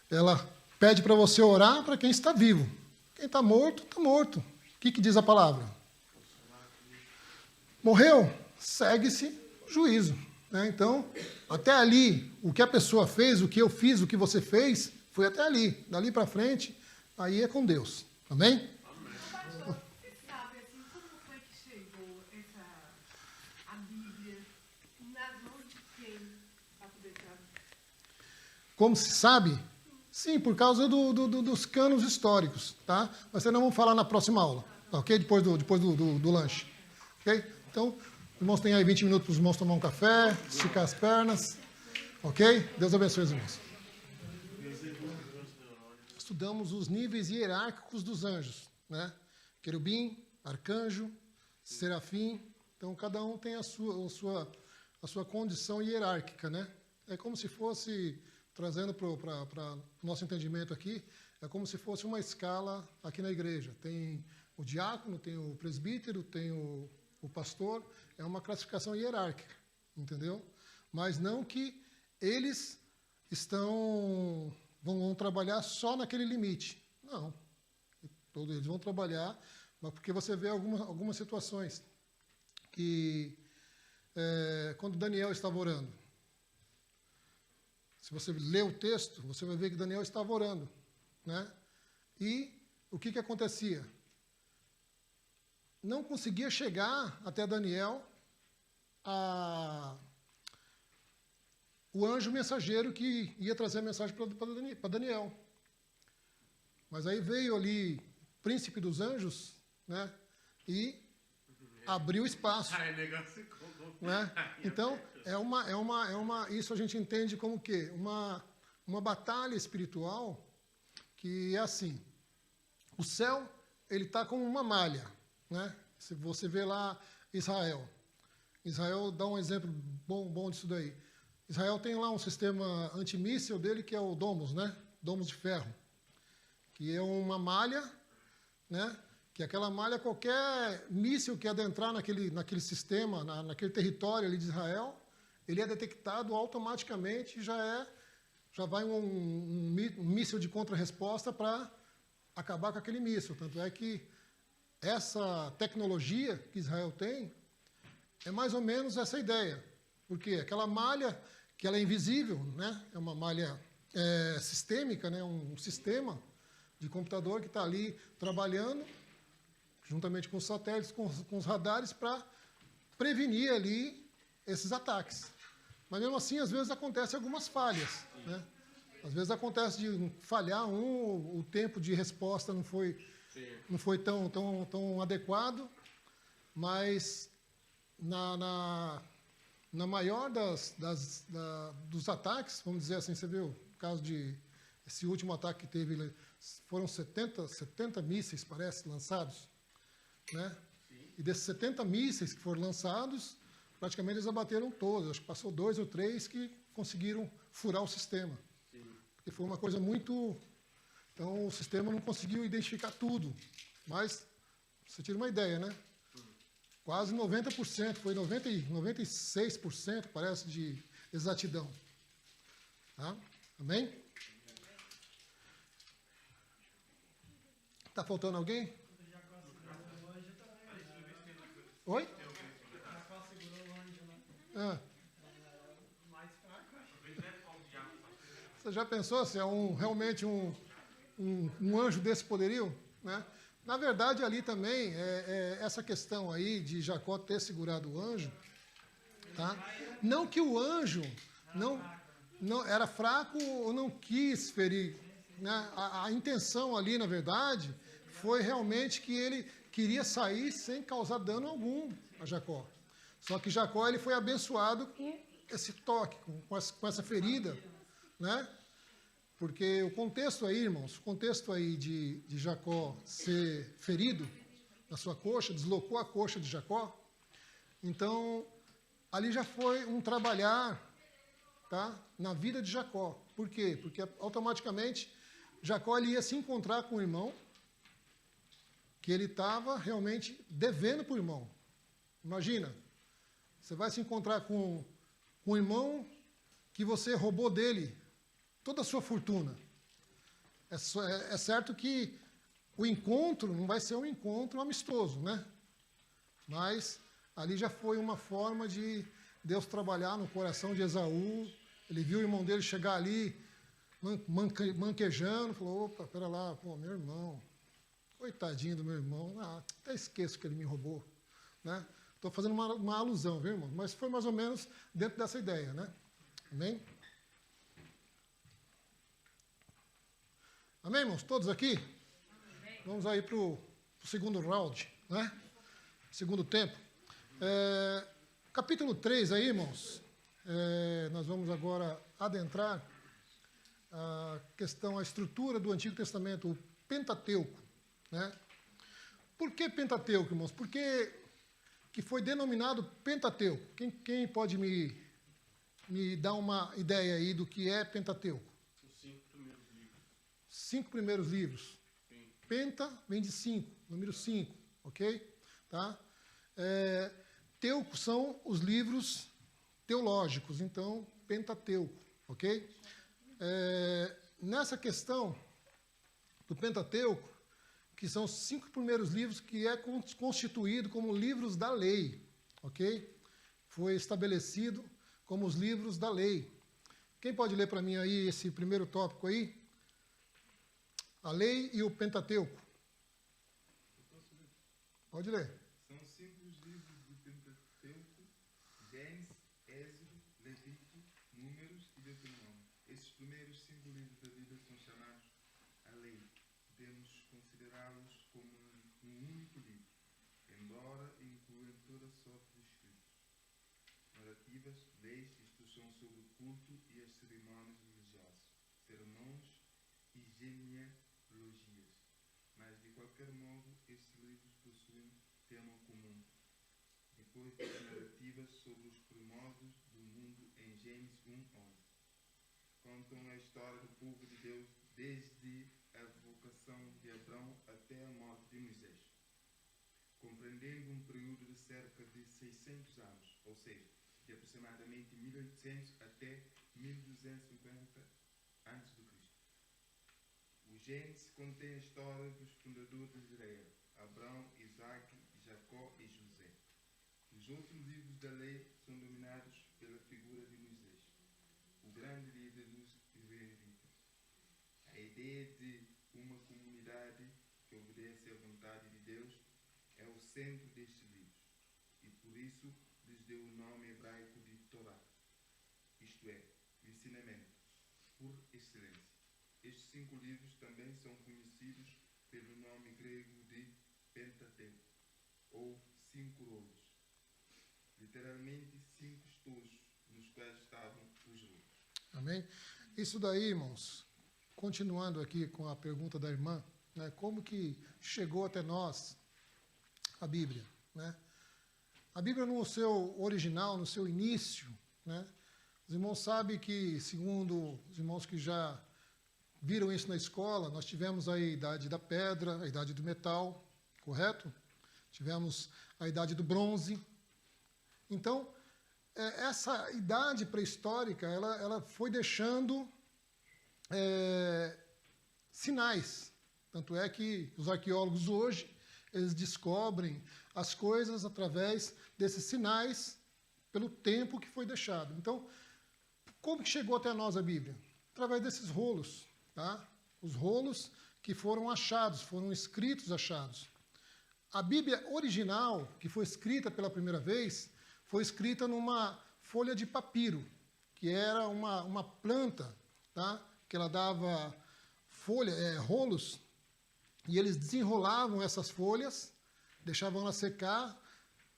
ela pede para você orar para quem está vivo. Quem está morto, está morto. O que diz a palavra? Morreu, segue-se juízo. Né? Então, até ali, o que a pessoa fez, o que eu fiz, o que você fez, foi até ali. Dali para frente, aí é com Deus. Amém? Você sabe, assim, como foi que chegou a Bíblia nas mãos de quem para poder traduzir? Como se sabe? Sim, por causa dos canos históricos, tá? Mas nós vamos falar na próxima aula, tá, ok? Depois do lanche, ok? Então, os irmãos têm aí 20 minutos para os irmãos tomar um café, esticar as pernas, ok? Deus abençoe os irmãos. Estudamos os níveis hierárquicos dos anjos, né? Querubim, arcanjo, serafim. Então, cada um tem a sua condição hierárquica, né? É como se fosse, trazendo para o nosso entendimento aqui, é como se fosse uma escala aqui na igreja. Tem o diácono, tem o presbítero, tem o pastor. É uma classificação hierárquica, entendeu? Mas não que eles vão trabalhar só naquele limite. Não. Todos eles vão trabalhar, mas porque você vê algumas situações que, quando Daniel estava orando, se você ler o texto, você vai ver que Daniel estava orando. Né? E o que acontecia? não conseguia chegar até Daniel o anjo mensageiro que ia trazer a mensagem para Daniel. Mas aí veio ali o príncipe dos anjos, né? E abriu espaço. Aí o negócio ficou Né? Então, isso a gente entende como que uma batalha espiritual que é assim. O céu, ele está como uma malha, né? Se você vê lá Israel dá um exemplo bom disso daí. Israel tem lá um sistema antimíssil dele que é o Domus, né? Domus de ferro, que é uma malha, né? Que aquela malha, qualquer míssil que adentrar naquele sistema, naquele território ali de Israel, ele é detectado automaticamente e já vai um míssil de contra-resposta para acabar com aquele míssil. Tanto é que essa tecnologia que Israel tem é mais ou menos essa ideia. Porque aquela malha, que ela é invisível, né? É uma malha sistêmica, né? Um sistema de computador que está ali trabalhando, juntamente com os satélites, com os radares, para prevenir ali esses ataques. Mas mesmo assim, às vezes acontecem algumas falhas, né? Às vezes acontece de falhar o tempo de resposta não foi tão adequado, mas na maior dos ataques, vamos dizer assim, você viu o caso de esse último ataque que teve, foram 70 mísseis, parece, lançados, né? E desses 70 mísseis que foram lançados, praticamente eles abateram todos. Acho que passou 2 ou 3 que conseguiram furar o sistema. Porque foi uma coisa muito... Então, o sistema não conseguiu identificar tudo. Mas, você tira uma ideia, né? Quase 90%, foi 96%, parece, de exatidão. Tá? Amém? Está faltando alguém? Oi? Jacó segurou o anjo, né? Ah, Mais fraco, acho. você já pensou se é realmente um anjo desse poderio? Né? Na verdade, ali também, essa questão aí de Jacó ter segurado o anjo, tá? Não que o anjo não era fraco ou não quis ferir. Né? A intenção ali, na verdade, foi realmente que ele queria sair sem causar dano algum a Jacó. Só que Jacó ele foi abençoado com esse toque, com essa ferida, né? Porque o contexto aí, irmãos, o contexto aí de Jacó ser ferido na sua coxa, deslocou a coxa de Jacó. Então, ali já foi um trabalhar, tá, na vida de Jacó. Por quê? Porque automaticamente Jacó ele ia se encontrar com o irmão que ele estava realmente devendo para o irmão. Imagina, você vai se encontrar com um irmão que você roubou dele toda a sua fortuna. É certo que o encontro não vai ser um encontro amistoso, né? Mas ali já foi uma forma de Deus trabalhar no coração de Esaú. Ele viu o irmão dele chegar ali, manquejando, falou, opa, pera lá, pô, meu irmão, coitadinho do meu irmão, até esqueço que ele me roubou, né? Estou fazendo uma alusão, viu, irmão? Mas foi mais ou menos dentro dessa ideia, né? Amém? Amém, irmãos? Todos aqui? Amém. Vamos aí para o segundo round, né? Segundo tempo. Capítulo 3 aí, irmãos. Nós vamos agora adentrar a questão, a estrutura do Antigo Testamento, o Pentateuco, né? Por que Pentateuco, irmãos? Por que foi denominado Pentateuco? Quem pode me dar uma ideia aí do que é Pentateuco? Os 5 primeiros livros. 5 primeiros livros. Sim. Penta vem de 5, número 5, ok? Tá? Teuco são os livros teológicos, então Pentateuco, ok? Nessa questão do Pentateuco, que são os 5 primeiros livros que é constituído como livros da lei, ok? Foi estabelecido como os livros da lei. Quem pode ler para mim aí esse primeiro tópico aí? A lei e o Pentateuco. Pode ler. Salmos e Deuteronômio. Esses primeiros 5 livros da Bíblia são chamados a lei. Podemos considerá-los como um único livro, embora incluam toda sorte de escritos. Narrativas, leis, instruções sobre o culto e as cerimônias religiosas, sermões e genealogias. Mas, de qualquer modo, estes livros possuem tema comum. Depois das narrativas sobre os primórdios do mundo em Gênesis 1:11. Contam a história do povo de Deus desde a vocação de Abraão até a morte de Moisés, compreendendo um período de cerca de 600 anos, ou seja, de aproximadamente 1800 até 1250 a.C. O Gênesis contém a história dos fundadores de Israel, Abraão, Isaac, Jacó e José. Os outros livros da lei são dominados pela figura de Moisés, o grande líder dos israelitas. A ideia de uma comunidade que obedece à vontade de Deus é o centro destes livros, e por isso lhes deu o nome hebraico de Torá, isto é, o ensinamento, por excelência. Estes 5 livros também são conhecidos pelo nome grego de Pentateuco, ou 5 rolos. Literalmente 5 estojos nos quais estavam os rolos. Amém? Isso daí, irmãos, continuando aqui com a pergunta da irmã, né, como que chegou até nós a Bíblia, né? A Bíblia no seu original, no seu início, né, os irmãos sabem que, segundo os irmãos que já viram isso na escola, nós tivemos a idade da pedra, a idade do metal, correto? Tivemos a idade do bronze. Então, essa idade pré-histórica, ela foi deixando sinais. Tanto é que os arqueólogos hoje, eles descobrem as coisas através desses sinais pelo tempo que foi deixado. Então, como que chegou até nós a Bíblia? Através desses rolos, tá? Os rolos que foram achados, foram escritos achados. A Bíblia original, que foi escrita pela primeira vez, foi escrita numa folha de papiro, que era uma planta, tá? Que ela dava rolos, e eles desenrolavam essas folhas, deixavam ela secar,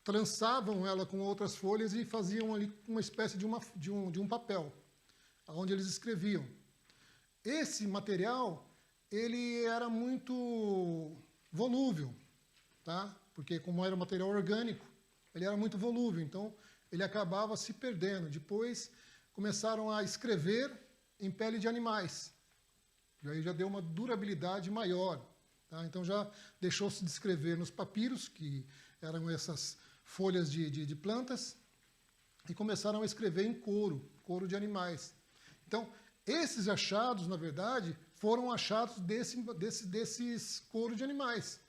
trançavam ela com outras folhas e faziam ali uma espécie de um papel, onde eles escreviam. Esse material, ele era muito volúvel, tá? Porque como era um material orgânico, ele era muito volúvel, então ele acabava se perdendo. Depois começaram a escrever em pele de animais, e aí já deu uma durabilidade maior. Tá? Então já deixou-se de escrever nos papiros, que eram essas folhas de plantas, e começaram a escrever em couro de animais. Então, esses achados, na verdade, foram achados desses couro de animais,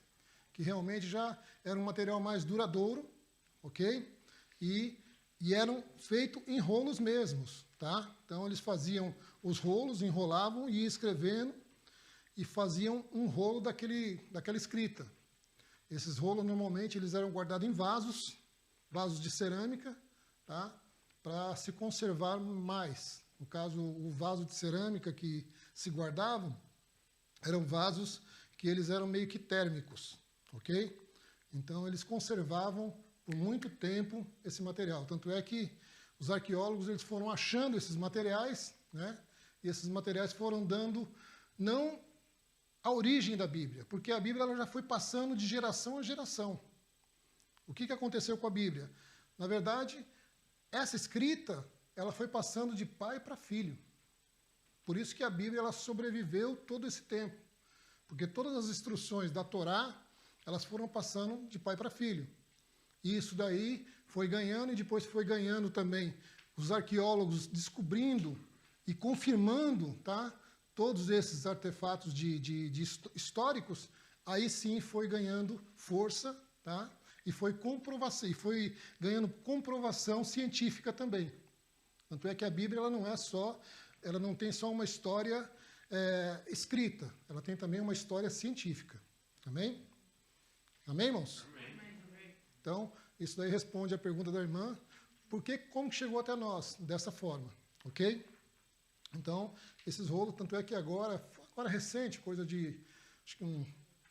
que realmente já era um material mais duradouro, ok? E eram feitos em rolos mesmos, tá? Então, eles faziam os rolos, enrolavam e iam escrevendo, e faziam um rolo daquela escrita. Esses rolos, normalmente, eles eram guardados em vasos de cerâmica, tá? Para se conservar mais. No caso, o vaso de cerâmica que se guardavam, eram vasos que eles eram meio que térmicos, ok? Então, eles conservavam por muito tempo esse material. Tanto é que os arqueólogos eles foram achando esses materiais, né? E esses materiais foram dando, não a origem da Bíblia, porque a Bíblia ela já foi passando de geração a geração. O que aconteceu com a Bíblia? Na verdade, essa escrita ela foi passando de pai para filho. Por isso que a Bíblia ela sobreviveu todo esse tempo, porque todas as instruções da Torá elas foram passando de pai para filho. E isso daí foi ganhando e depois foi ganhando também os arqueólogos descobrindo e confirmando, tá? Todos esses artefatos históricos, aí sim foi ganhando força, tá? E foi ganhando comprovação científica também. Tanto é que a Bíblia ela não tem só uma história escrita, ela tem também uma história científica. Amém? Amém, irmãos? Amém. Então, isso daí responde à pergunta da irmã, como que chegou até nós dessa forma, ok? Então, esses rolos, tanto é que agora recente, coisa de, acho que uns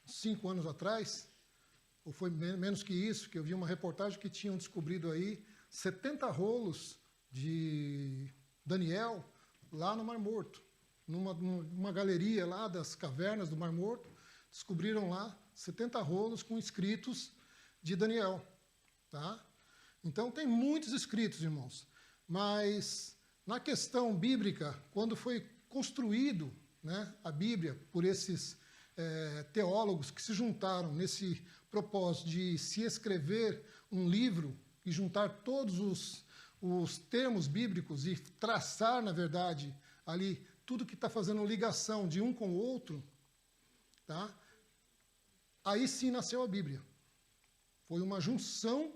5 anos atrás, ou foi menos que isso, que eu vi uma reportagem que tinham descobrido aí 70 rolos de Daniel lá no Mar Morto. Numa galeria lá das cavernas do Mar Morto, descobriram lá 70 rolos com escritos de Daniel. Tá? Então, tem muitos escritos, irmãos. Mas, na questão bíblica, quando foi construído, né, a Bíblia por esses teólogos que se juntaram nesse propósito de se escrever um livro e juntar todos os termos bíblicos e traçar, na verdade, ali tudo que está fazendo ligação de um com o outro, tá? Aí sim nasceu a Bíblia. Foi uma junção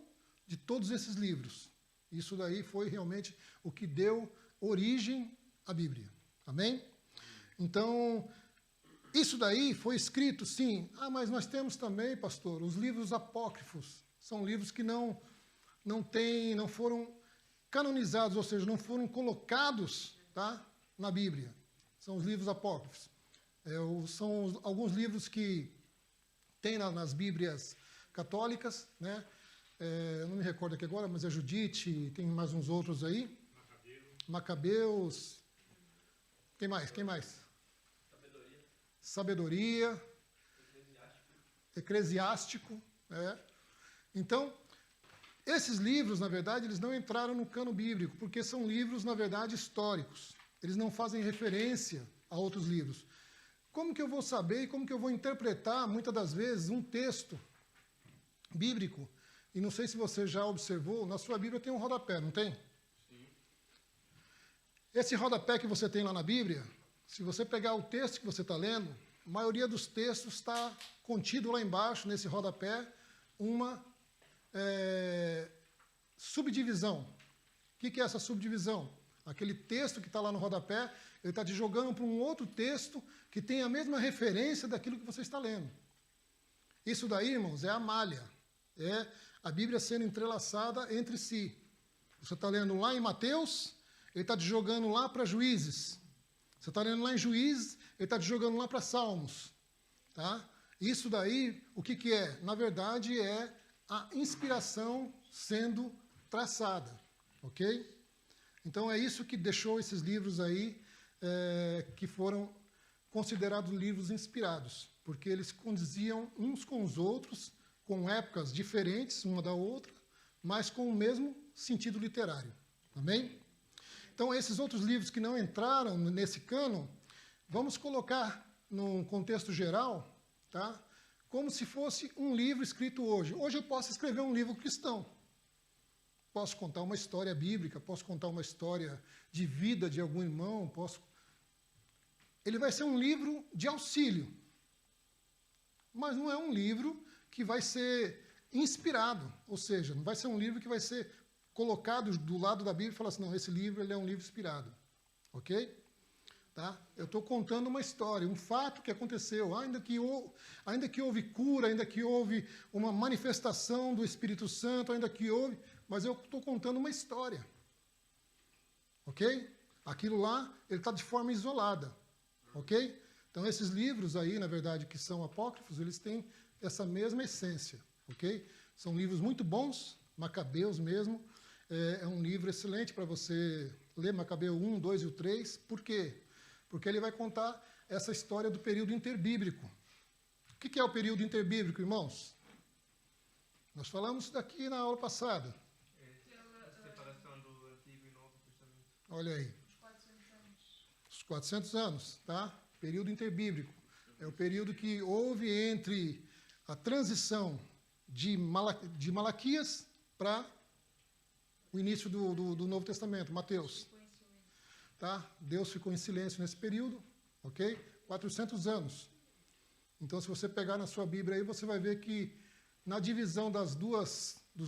de todos esses livros. Isso daí foi realmente o que deu origem à Bíblia. Amém? Então, isso daí foi escrito, sim. Ah, mas nós temos também, pastor, os livros apócrifos. São livros que não foram canonizados, ou seja, não foram colocados, tá, na Bíblia. São os livros apócrifos. São alguns livros que tem nas Bíblias católicas, né? Eu não me recordo aqui agora, mas é Judite, tem mais uns outros aí. Macabeus. Quem mais? Sabedoria. Eclesiástico. Então, esses livros, na verdade, eles não entraram no cano bíblico, porque são livros, na verdade, históricos. Eles não fazem referência a outros livros. Como que eu vou saber e como que eu vou interpretar, muitas das vezes, um texto bíblico? E não sei se você já observou, na sua Bíblia tem um rodapé, não tem? Sim. Esse rodapé que você tem lá na Bíblia, se você pegar o texto que você está lendo, a maioria dos textos está contido lá embaixo, nesse rodapé, uma subdivisão. O que é essa subdivisão? Aquele texto que está lá no rodapé, ele está te jogando para um outro texto que tem a mesma referência daquilo que você está lendo. Isso daí, irmãos, é a malha. É a Bíblia sendo entrelaçada entre si. Você está lendo lá em Mateus, ele está te jogando lá para Juízes. Você está lendo lá em Juízes, ele está te jogando lá para Salmos. Tá? Isso daí, o que é? Na verdade, é a inspiração sendo traçada. Ok? Então, é isso que deixou esses livros aí, que foram considerados livros inspirados, porque eles condiziam uns com os outros, com épocas diferentes, uma da outra, mas com o mesmo sentido literário. Amém? Então, esses outros livros que não entraram nesse cânon, vamos colocar num contexto geral, tá? Como se fosse um livro escrito hoje. Hoje eu posso escrever um livro cristão. Posso contar uma história bíblica, posso contar uma história de vida de algum irmão, Ele vai ser um livro de auxílio, mas não é um livro que vai ser inspirado, ou seja, não vai ser um livro que vai ser colocado do lado da Bíblia e falar assim, não, esse livro ele é um livro inspirado, ok? Tá? Eu estou contando uma história, um fato que aconteceu, ainda que houve cura, ainda que houve uma manifestação do Espírito Santo, ainda que houve, mas eu estou contando uma história, ok? Aquilo lá, ele está de forma isolada, ok? Então, esses livros aí, na verdade, que são apócrifos, eles têm essa mesma essência, ok? São livros muito bons, Macabeus mesmo, é um livro excelente para você ler, Macabeu 1, 2 e o 3, por quê? Porque ele vai contar essa história do período interbíblico. O que é o período interbíblico, irmãos? Nós falamos isso daqui na aula passada. A separação do Antigo e Novo Testamento. Olha aí. Os 400 anos, tá? Período interbíblico. É o período que houve entre a transição de Malaquias para o início do Novo Testamento, Mateus. Tá? Deus ficou em silêncio nesse período, ok? 400 anos. Então, se você pegar na sua Bíblia aí, você vai ver que na divisão dos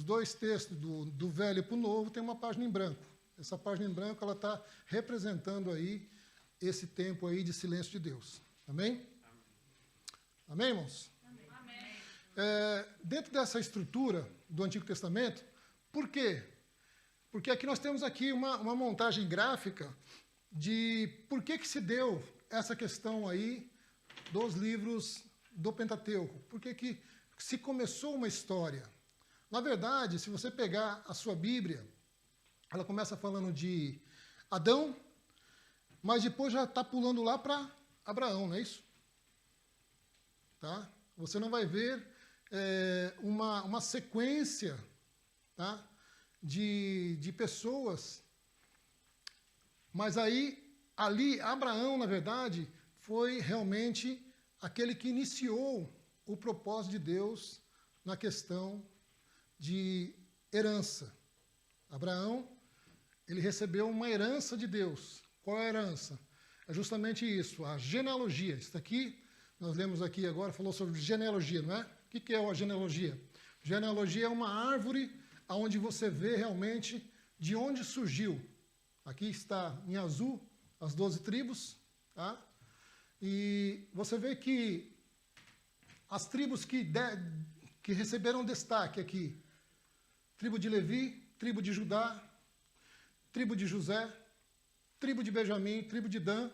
dois textos, do Velho para o Novo, tem uma página em branco. Essa página em branco, ela está representando aí esse tempo aí de silêncio de Deus. Amém? Amém, irmãos? Amém. Dentro dessa estrutura do Antigo Testamento, por quê? Porque aqui nós temos aqui uma montagem gráfica de por que se deu essa questão aí dos livros do Pentateuco. Por que se começou uma história? Na verdade, se você pegar a sua Bíblia, ela começa falando de Adão, mas depois já está pulando lá para Abraão, não é isso? Tá? Você não vai ver uma sequência, tá? de pessoas. Mas ali, Abraão, na verdade, foi realmente aquele que iniciou o propósito de Deus na questão de herança. Abraão, ele recebeu uma herança de Deus. Qual é a herança? É justamente isso, a genealogia. Isso aqui, nós lemos aqui agora, falou sobre genealogia, não é? O que é a genealogia? Genealogia é uma árvore onde você vê realmente de onde surgiu. Aqui está em azul as 12 tribos, tá? E você vê que as tribos que receberam destaque aqui, tribo de Levi, tribo de Judá, tribo de José, tribo de Benjamim, tribo de Dan,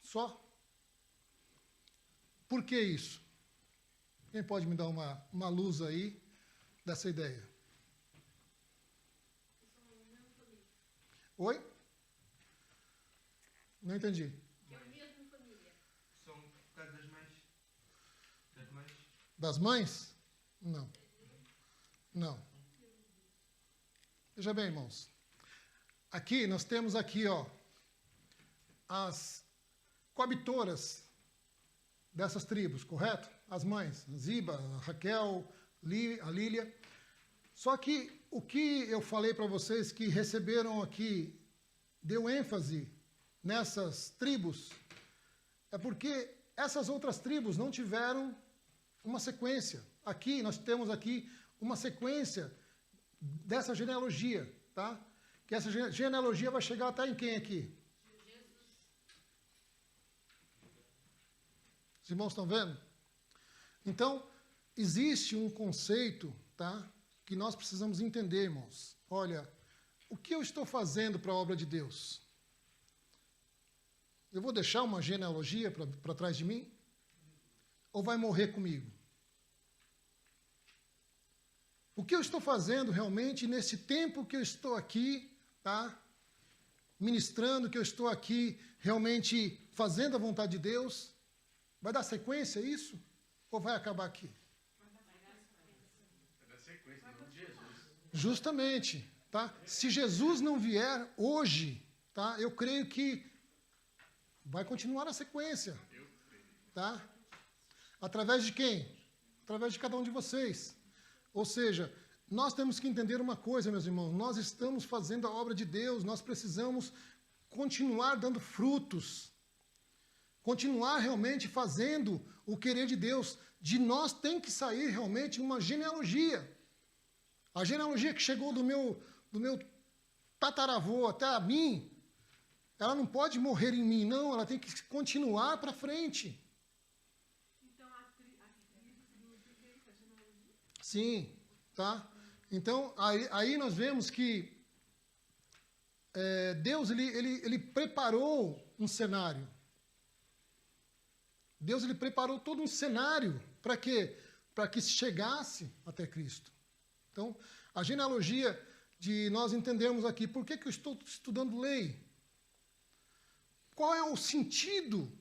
só. Por que isso? Quem pode me dar uma luz aí dessa ideia? Oi? Não entendi. É a mesma família. São por causa das mães? Das mães? Das mães? Não. Não. Veja bem, irmãos. Aqui, nós temos aqui, ó, as coabitoras dessas tribos, correto? As mães, Ziba, Raquel, a Lília. Só que o que eu falei para vocês que receberam aqui, deu ênfase nessas tribos, é porque essas outras tribos não tiveram uma sequência. Aqui, nós temos aqui uma sequência dessa genealogia, tá? Que essa genealogia vai chegar até em quem aqui? Os irmãos estão vendo? Então, existe um conceito, tá? Que nós precisamos entender, irmãos. Olha, o que eu estou fazendo para a obra de Deus? Eu vou deixar uma genealogia para trás de mim? Ou vai morrer comigo? O que eu estou fazendo realmente nesse tempo que eu estou aqui, tá? Ministrando, que eu estou aqui realmente fazendo a vontade de Deus? Vai dar sequência a isso? Ou vai acabar aqui? É da sequência, em nome de Jesus. Justamente, tá? Se Jesus não vier hoje, tá? Eu creio que vai continuar a sequência, tá? Através de quem? Através de cada um de vocês. Ou seja, nós temos que entender uma coisa, meus irmãos, nós estamos fazendo a obra de Deus, nós precisamos continuar dando frutos, continuar realmente fazendo o querer de Deus. De nós tem que sair realmente uma genealogia. A genealogia que chegou do meu tataravô até a mim, ela não pode morrer em mim, não, ela tem que continuar para frente. Então, a tribo significa isso, a genealogia? Sim, tá? Então, aí nós vemos que Deus, ele preparou um cenário. Deus, ele preparou todo um cenário para quê? Para que se chegasse até Cristo. Então, a genealogia de nós entendermos aqui, por que eu estou estudando lei? Qual é o sentido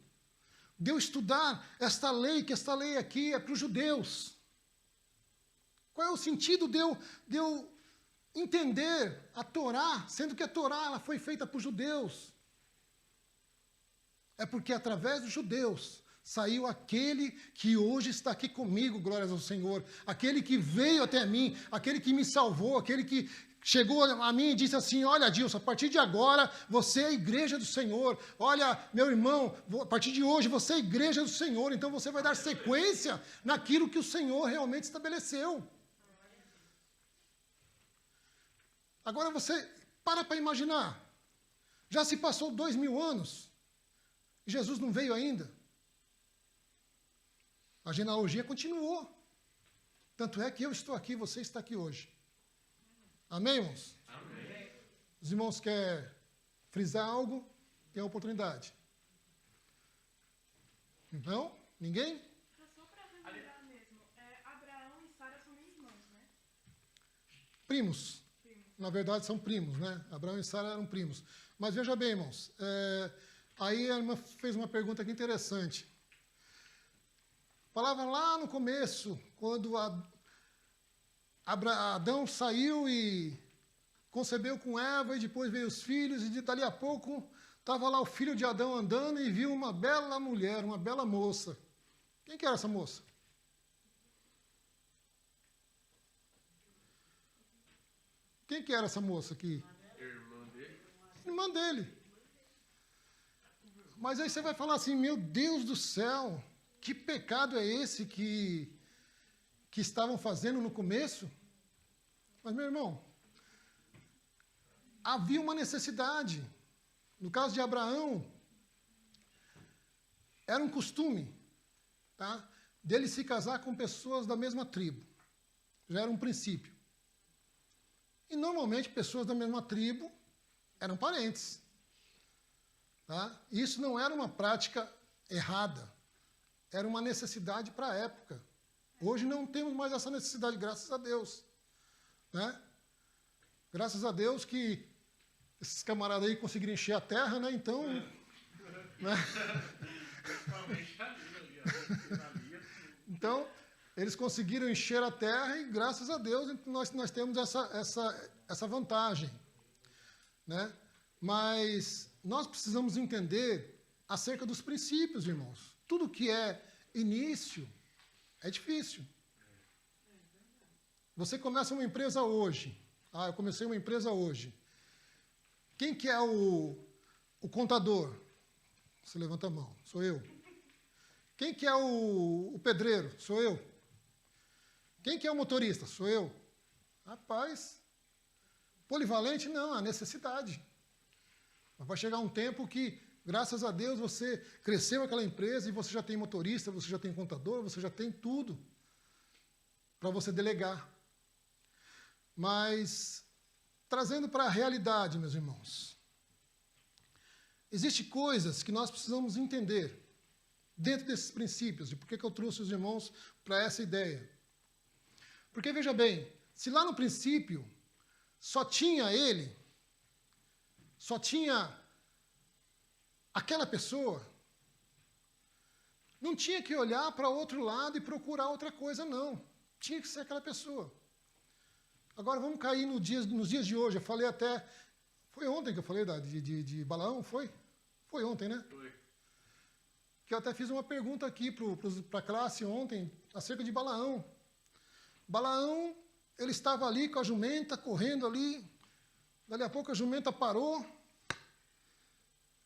de eu estudar esta lei, que esta lei aqui é para os judeus? Qual é o sentido de eu entender a Torá, sendo que a Torá ela foi feita para os judeus? É porque através dos judeus saiu aquele que hoje está aqui comigo, glórias ao Senhor, aquele que veio até mim, aquele que me salvou, aquele que chegou a mim e disse assim, olha, Adilson, a partir de agora você é a igreja do Senhor, olha, meu irmão, a partir de hoje você é a igreja do Senhor, então você vai dar sequência naquilo que o Senhor realmente estabeleceu. Agora você para imaginar, já se passou 2000 anos, e Jesus não veio ainda. A genealogia continuou. Tanto é que eu estou aqui, você está aqui hoje. Amém, irmãos? Amém. Os irmãos querem frisar algo? tem a oportunidade. Não? Ninguém? Só para lembrar mesmo, Abraão e Sara são irmãos, né? Primos. Na verdade, são primos, né? Abraão e Sara eram primos. Mas veja bem, irmãos, aí a irmã fez uma pergunta aqui interessante. A palavra lá no começo, quando Adão saiu e concebeu com Eva, e depois veio os filhos, e dali a pouco estava lá o filho de Adão andando e viu uma bela mulher, uma bela moça. Quem que era essa moça? Quem que era essa moça aqui? Irmã dele. Irmã dele. Mas aí você vai falar assim, meu Deus do céu, que pecado é esse que estavam fazendo no começo? Mas, meu irmão, havia uma necessidade. No caso de Abraão, era um costume, tá, dele se casar com pessoas da mesma tribo. Já era um princípio. E, normalmente, pessoas da mesma tribo eram parentes. Tá? Isso não era uma prática errada. Era uma necessidade para a época. Hoje não temos mais essa necessidade, graças a Deus. Né? Graças a Deus que esses camaradas aí conseguiram encher a terra, né? Então... Né? Então, eles conseguiram encher a terra e, graças a Deus, nós temos essa vantagem. Né? Mas nós precisamos entender acerca dos princípios, irmãos. Tudo que é início é difícil. Você começa uma empresa hoje. Eu comecei uma empresa hoje. Quem que é o contador? Você levanta a mão. Sou eu. Quem que é o pedreiro? Sou eu. Quem que é o motorista? Sou eu. Rapaz, polivalente não, há necessidade. Mas vai chegar um tempo que, graças a Deus, você cresceu aquela empresa e você já tem motorista, você já tem contador, você já tem tudo para você delegar. Mas, trazendo para a realidade, meus irmãos, existem coisas que nós precisamos entender dentro desses princípios. E por que eu trouxe os irmãos para essa ideia? Porque, veja bem, se lá no princípio só tinha ele, só tinha aquela pessoa, não tinha que olhar para outro lado e procurar outra coisa, não. Tinha que ser aquela pessoa. Agora vamos cair nos dias de hoje. Eu falei até... Foi ontem que eu falei de Balaão, foi? Foi ontem, né? Foi. Que eu até fiz uma pergunta aqui para a classe ontem acerca de Balaão. Balaão, ele estava ali com a jumenta, correndo ali. Dali a pouco a jumenta parou.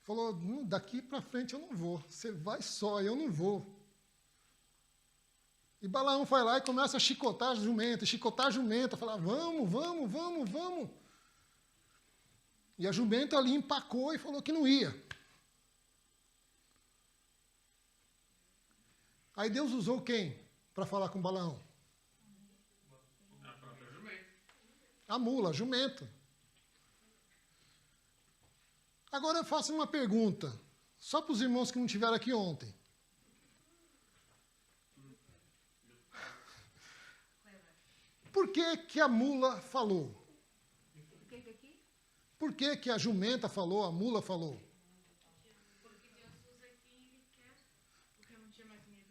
Falou, daqui para frente eu não vou. Você vai só, eu não vou. E Balaão vai lá e começa a chicotar a jumenta. Falar, vamos, vamos, vamos, vamos. E a jumenta ali empacou e falou que não ia. Aí Deus usou quem para falar com Balaão? A própria jumenta. A mula, a jumenta. Agora eu faço uma pergunta, só para os irmãos que não estiveram aqui ontem. Por que a mula falou? Por que a jumenta falou, a mula falou? Porque Deus usa quem Ele quer, porque eu não tinha mais medo.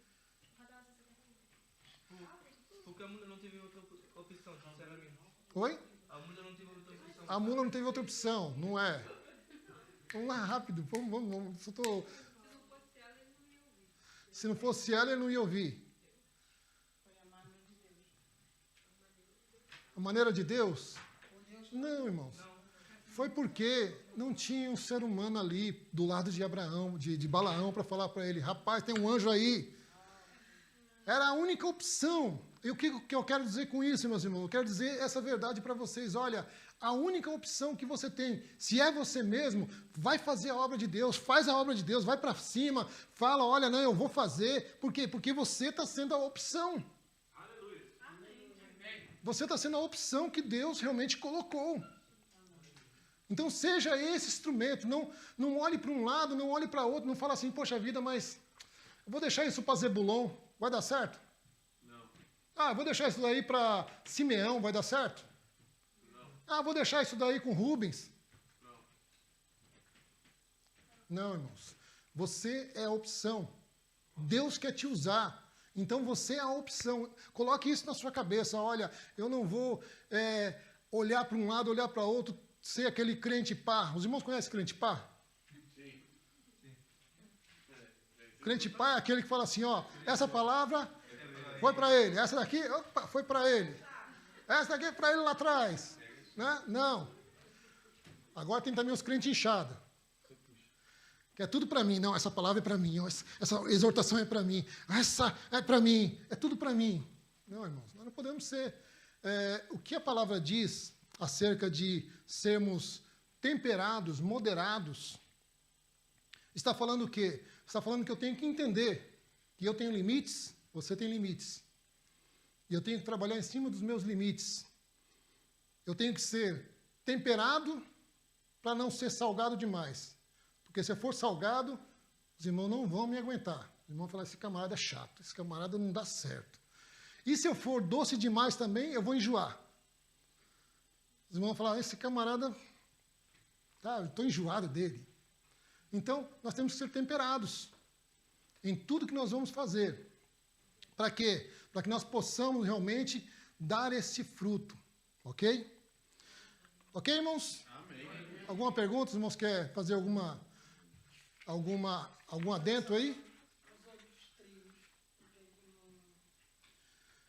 Porque a mulher não teve outra opção, sinceramente. Oi? A mulher não teve outra opção. A mula não teve outra opção, não é? Vamos lá, rápido, vamos. Se não fosse ela, ele não ia ouvir. A maneira de Deus? Não, irmãos. Foi porque não tinha um ser humano ali do lado de Abraão, de Balaão, para falar para ele, rapaz, tem um anjo aí. Era a única opção. E o que eu quero dizer com isso, meus irmãos? Eu quero dizer essa verdade para vocês. Olha, a única opção que você tem, se é você mesmo, vai fazer a obra de Deus, faz a obra de Deus, vai para cima, fala, olha, não, eu vou fazer. Por quê? Porque você está sendo a opção. Você está sendo a opção que Deus realmente colocou. Então seja esse instrumento, não olhe para um lado, não olhe para outro, não fala assim, poxa vida, mas eu vou deixar isso para Zebulon, vai dar certo? Não. Ah, vou deixar isso daí para Simeão, vai dar certo? Não. Ah, vou deixar isso daí com Rubens. Não. Não, irmãos. Você é a opção. Deus quer te usar. Então você é a opção. Coloque isso na sua cabeça. Olha, eu não vou olhar para um lado, olhar para outro, ser aquele crente pá. Os irmãos conhecem crente pá? Sim. Crente pá é aquele que fala assim, ó, essa palavra foi para ele, essa daqui, opa, foi para ele. Essa daqui é para ele lá atrás. Né? Não. Agora tem também os crentes inchados. Que é tudo para mim. Não, essa palavra é para mim. Essa exortação é para mim. Essa é para mim. É tudo para mim. Não, irmãos, nós não podemos ser. O que a palavra diz acerca de sermos temperados, moderados, está falando o quê? Está falando que eu tenho que entender que eu tenho limites, você tem limites. E eu tenho que trabalhar em cima dos meus limites. Eu tenho que ser temperado para não ser salgado demais. Porque se eu for salgado, os irmãos não vão me aguentar. Os irmãos vão falar, esse camarada é chato, esse camarada não dá certo. E se eu for doce demais também, eu vou enjoar. Os irmãos vão falar, esse camarada, eu estou enjoado dele. Então, nós temos que ser temperados em tudo que nós vamos fazer. Para quê? Para que nós possamos realmente dar esse fruto. Ok? Ok, irmãos? Amém. Alguma pergunta? Os irmãos querem fazer algum adentro aí? Os outros trios,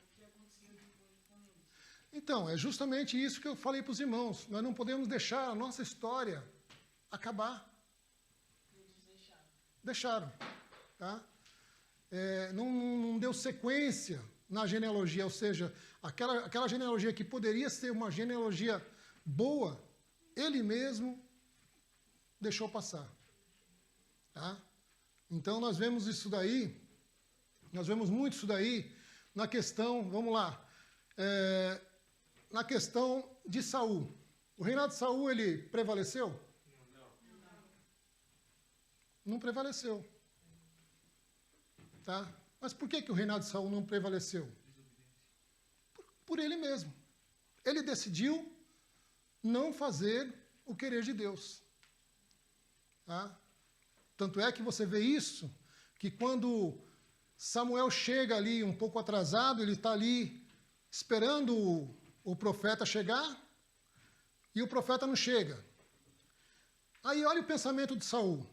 o que aconteceu depois com eles? Então, é justamente isso que eu falei para os irmãos. Nós não podemos deixar a nossa história acabar. Eles deixaram. Deixaram. Tá? Não deu sequência na genealogia, ou seja, aquela genealogia que poderia ser uma genealogia boa, ele mesmo deixou passar. Tá? Então nós vemos isso daí, nós vemos muito isso daí na questão, vamos lá, na questão de Saul. O reinado de Saul, ele prevaleceu? Não prevaleceu. Tá? Mas por que o reinado de Saul não prevaleceu? Por ele mesmo. Ele decidiu não fazer o querer de Deus. Tá? Tanto é que você vê isso, que quando Samuel chega ali um pouco atrasado, ele está ali esperando o profeta chegar, e o profeta não chega. Aí olha o pensamento de Saul.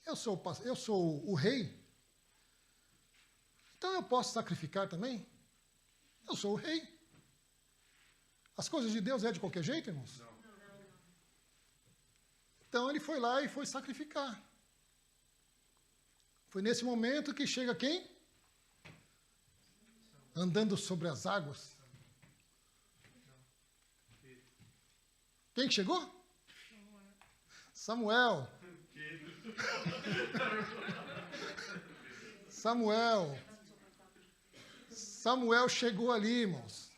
Eu sou o rei, então eu posso sacrificar também? Eu sou o rei. As coisas de Deus é de qualquer jeito, irmãos? Não. Então ele foi lá e foi sacrificar. Foi nesse momento que chega quem? Andando sobre as águas. Quem que chegou? Samuel. Samuel chegou ali, irmãos.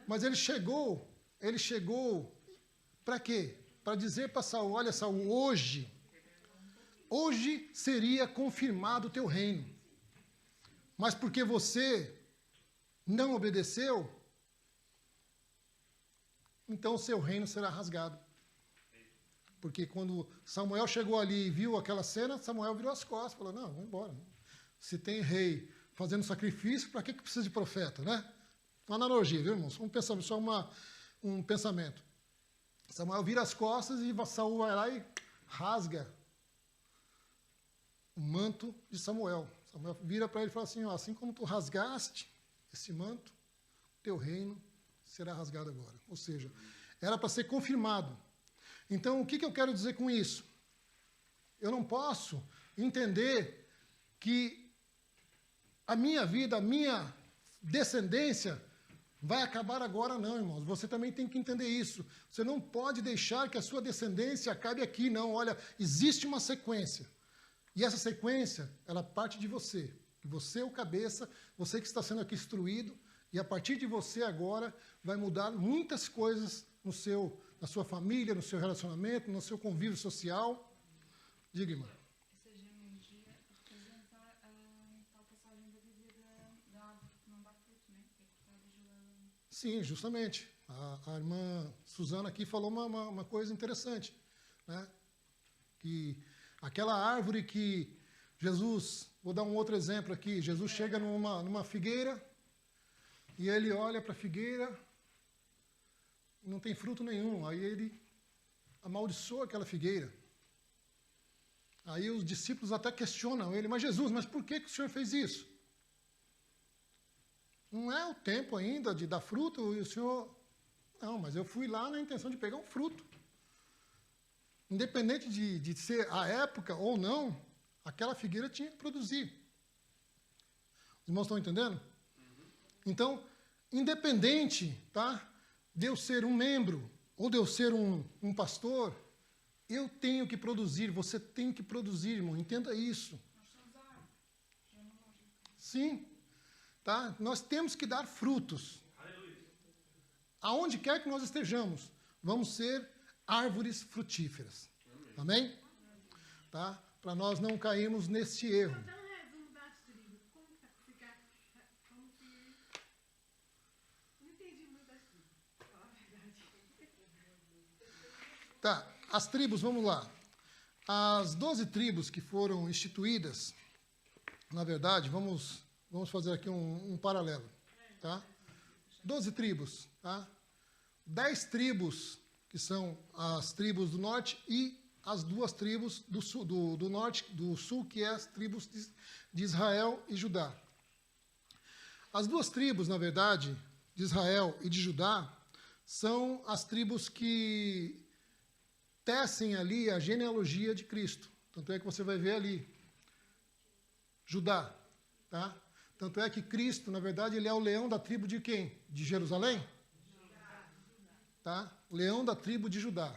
Mas ele chegou para quê? Para dizer para Saul, olha Saul, hoje seria confirmado o teu reino. Mas porque você não obedeceu, então o seu reino será rasgado. Porque quando Samuel chegou ali e viu aquela cena, Samuel virou as costas, falou, não, vamos embora. Se tem rei fazendo sacrifício, para que precisa de profeta, né? Uma analogia, viu, irmãos? Só um pensamento. Samuel vira as costas e Saul vai lá e rasga o manto de Samuel. Samuel vira para ele e fala assim, ó, assim como tu rasgaste esse manto, teu reino será rasgado agora. Ou seja, era para ser confirmado. Então, o que eu quero dizer com isso? Eu não posso entender que a minha vida, a minha descendência vai acabar agora, não, irmãos. Você também tem que entender isso. Você não pode deixar que a sua descendência acabe aqui, não. Olha, existe uma sequência. E essa sequência, ela parte de você. Você é o cabeça, você que está sendo aqui instruído, e a partir de você agora vai mudar muitas coisas na sua família, no seu relacionamento, no seu convívio social. Diga, irmã. Essa genealogia representa tal passagem da Bíblia da árvore que não dá fruto, né? Que é cortada e jogada. Sim, justamente. A irmã Suzana aqui falou uma coisa interessante, né? Que aquela árvore que Jesus, vou dar um outro exemplo aqui, Jesus chega numa figueira e ele olha para a figueira e não tem fruto nenhum, aí ele amaldiçoa aquela figueira. Aí os discípulos até questionam ele, mas Jesus, mas por que o Senhor fez isso? Não é o tempo ainda de dar fruto e o Senhor... Não, mas eu fui lá na intenção de pegar um fruto. Independente de ser a época ou não, aquela figueira tinha que produzir. Os irmãos estão entendendo? Então, independente, tá, de eu ser um membro ou de eu ser um pastor, eu tenho que produzir, você tem que produzir, irmão, entenda isso. Sim, tá? Nós temos que dar frutos. Aonde quer que nós estejamos, vamos ser árvores frutíferas. Amém? Tá? Para nós não cairmos nesse erro. Dá um resumo das tribos. Como ficar. Como que. Não entendi muito das tribos. Fala a verdade. Tá, as tribos, vamos lá. As 12 tribos que foram instituídas, na verdade, vamos fazer aqui um paralelo. Tá? 12 tribos, tá? 10 tribos, que são as tribos do norte, e as 2 tribos do sul, do norte, do sul, que é as tribos de Israel e Judá. As 2 tribos, na verdade, de Israel e de Judá, são as tribos que tecem ali a genealogia de Cristo. Tanto é que você vai ver ali, Judá, tá? Tanto é que Cristo, na verdade, ele é o leão da tribo de quem? De Jerusalém? Tá? Leão da tribo de Judá.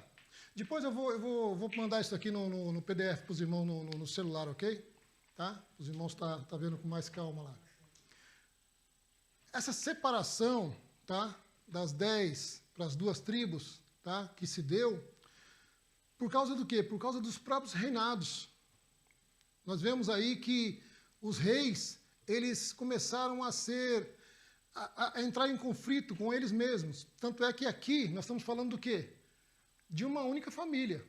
Depois eu vou mandar isso aqui no PDF para os irmãos no celular, ok? Tá? Os irmãos tá vendo com mais calma lá. Essa separação, tá, das 10 para as 2 tribos, tá, que se deu, por causa do quê? Por causa dos próprios reinados. Nós vemos aí que os reis, eles começaram a entrar em conflito com eles mesmos. Tanto é que aqui nós estamos falando do quê? De uma única família,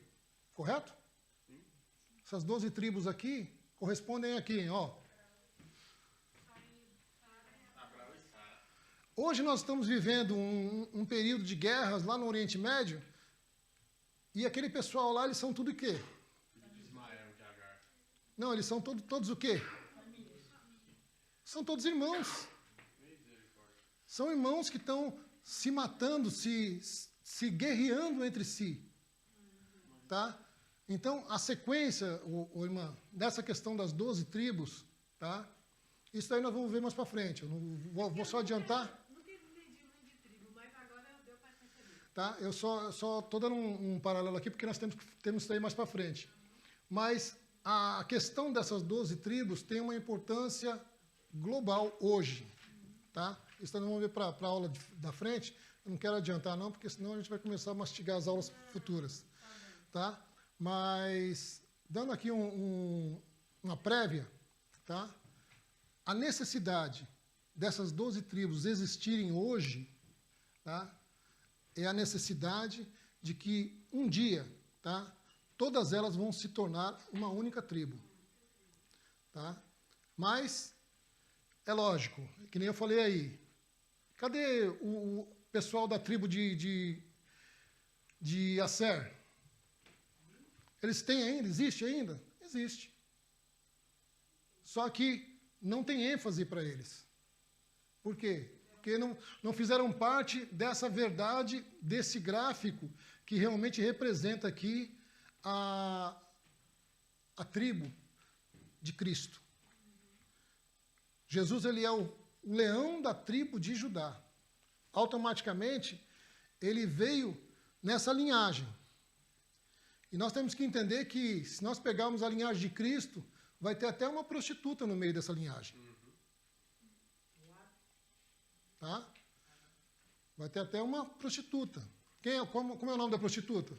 correto? Essas 12 tribos aqui correspondem a quem? Ó. Hoje nós estamos vivendo um período de guerras lá no Oriente Médio, e aquele pessoal lá, eles são tudo o quê? Não, eles são todos o quê? São todos irmãos. São irmãos que estão se matando, se guerreando entre si. Tá? Então, a sequência, irmã, dessa questão das 12 tribos, tá? Isso aí nós vamos ver mais para frente. Eu não vou só adiantar. Nunca entendi muito de tribo, mas agora deu para perceber. Tá? Eu só estou dando um paralelo aqui, porque nós temos isso aí mais para frente. Mas a questão dessas 12 tribos tem uma importância global hoje. Tá? Isso nós vamos ver para a aula da frente. Eu não quero adiantar, não, porque senão a gente vai começar a mastigar as aulas futuras. Tá? Mas, dando aqui uma prévia, tá? A necessidade dessas 12 tribos existirem hoje, tá? É a necessidade de que um dia, tá, todas elas vão se tornar uma única tribo. Tá? Mas, é lógico, que nem eu falei aí, cadê o pessoal da tribo de Asser? Eles têm ainda? Existe ainda? Existe. Só que não tem ênfase para eles. Por quê? Porque não fizeram parte dessa verdade, desse gráfico que realmente representa aqui a tribo de Cristo. Jesus, ele é o leão da tribo de Judá. Automaticamente, ele veio nessa linhagem. E nós temos que entender que, se nós pegarmos a linhagem de Cristo, vai ter até uma prostituta no meio dessa linhagem. Tá? Vai ter até uma prostituta. Como é o nome da prostituta?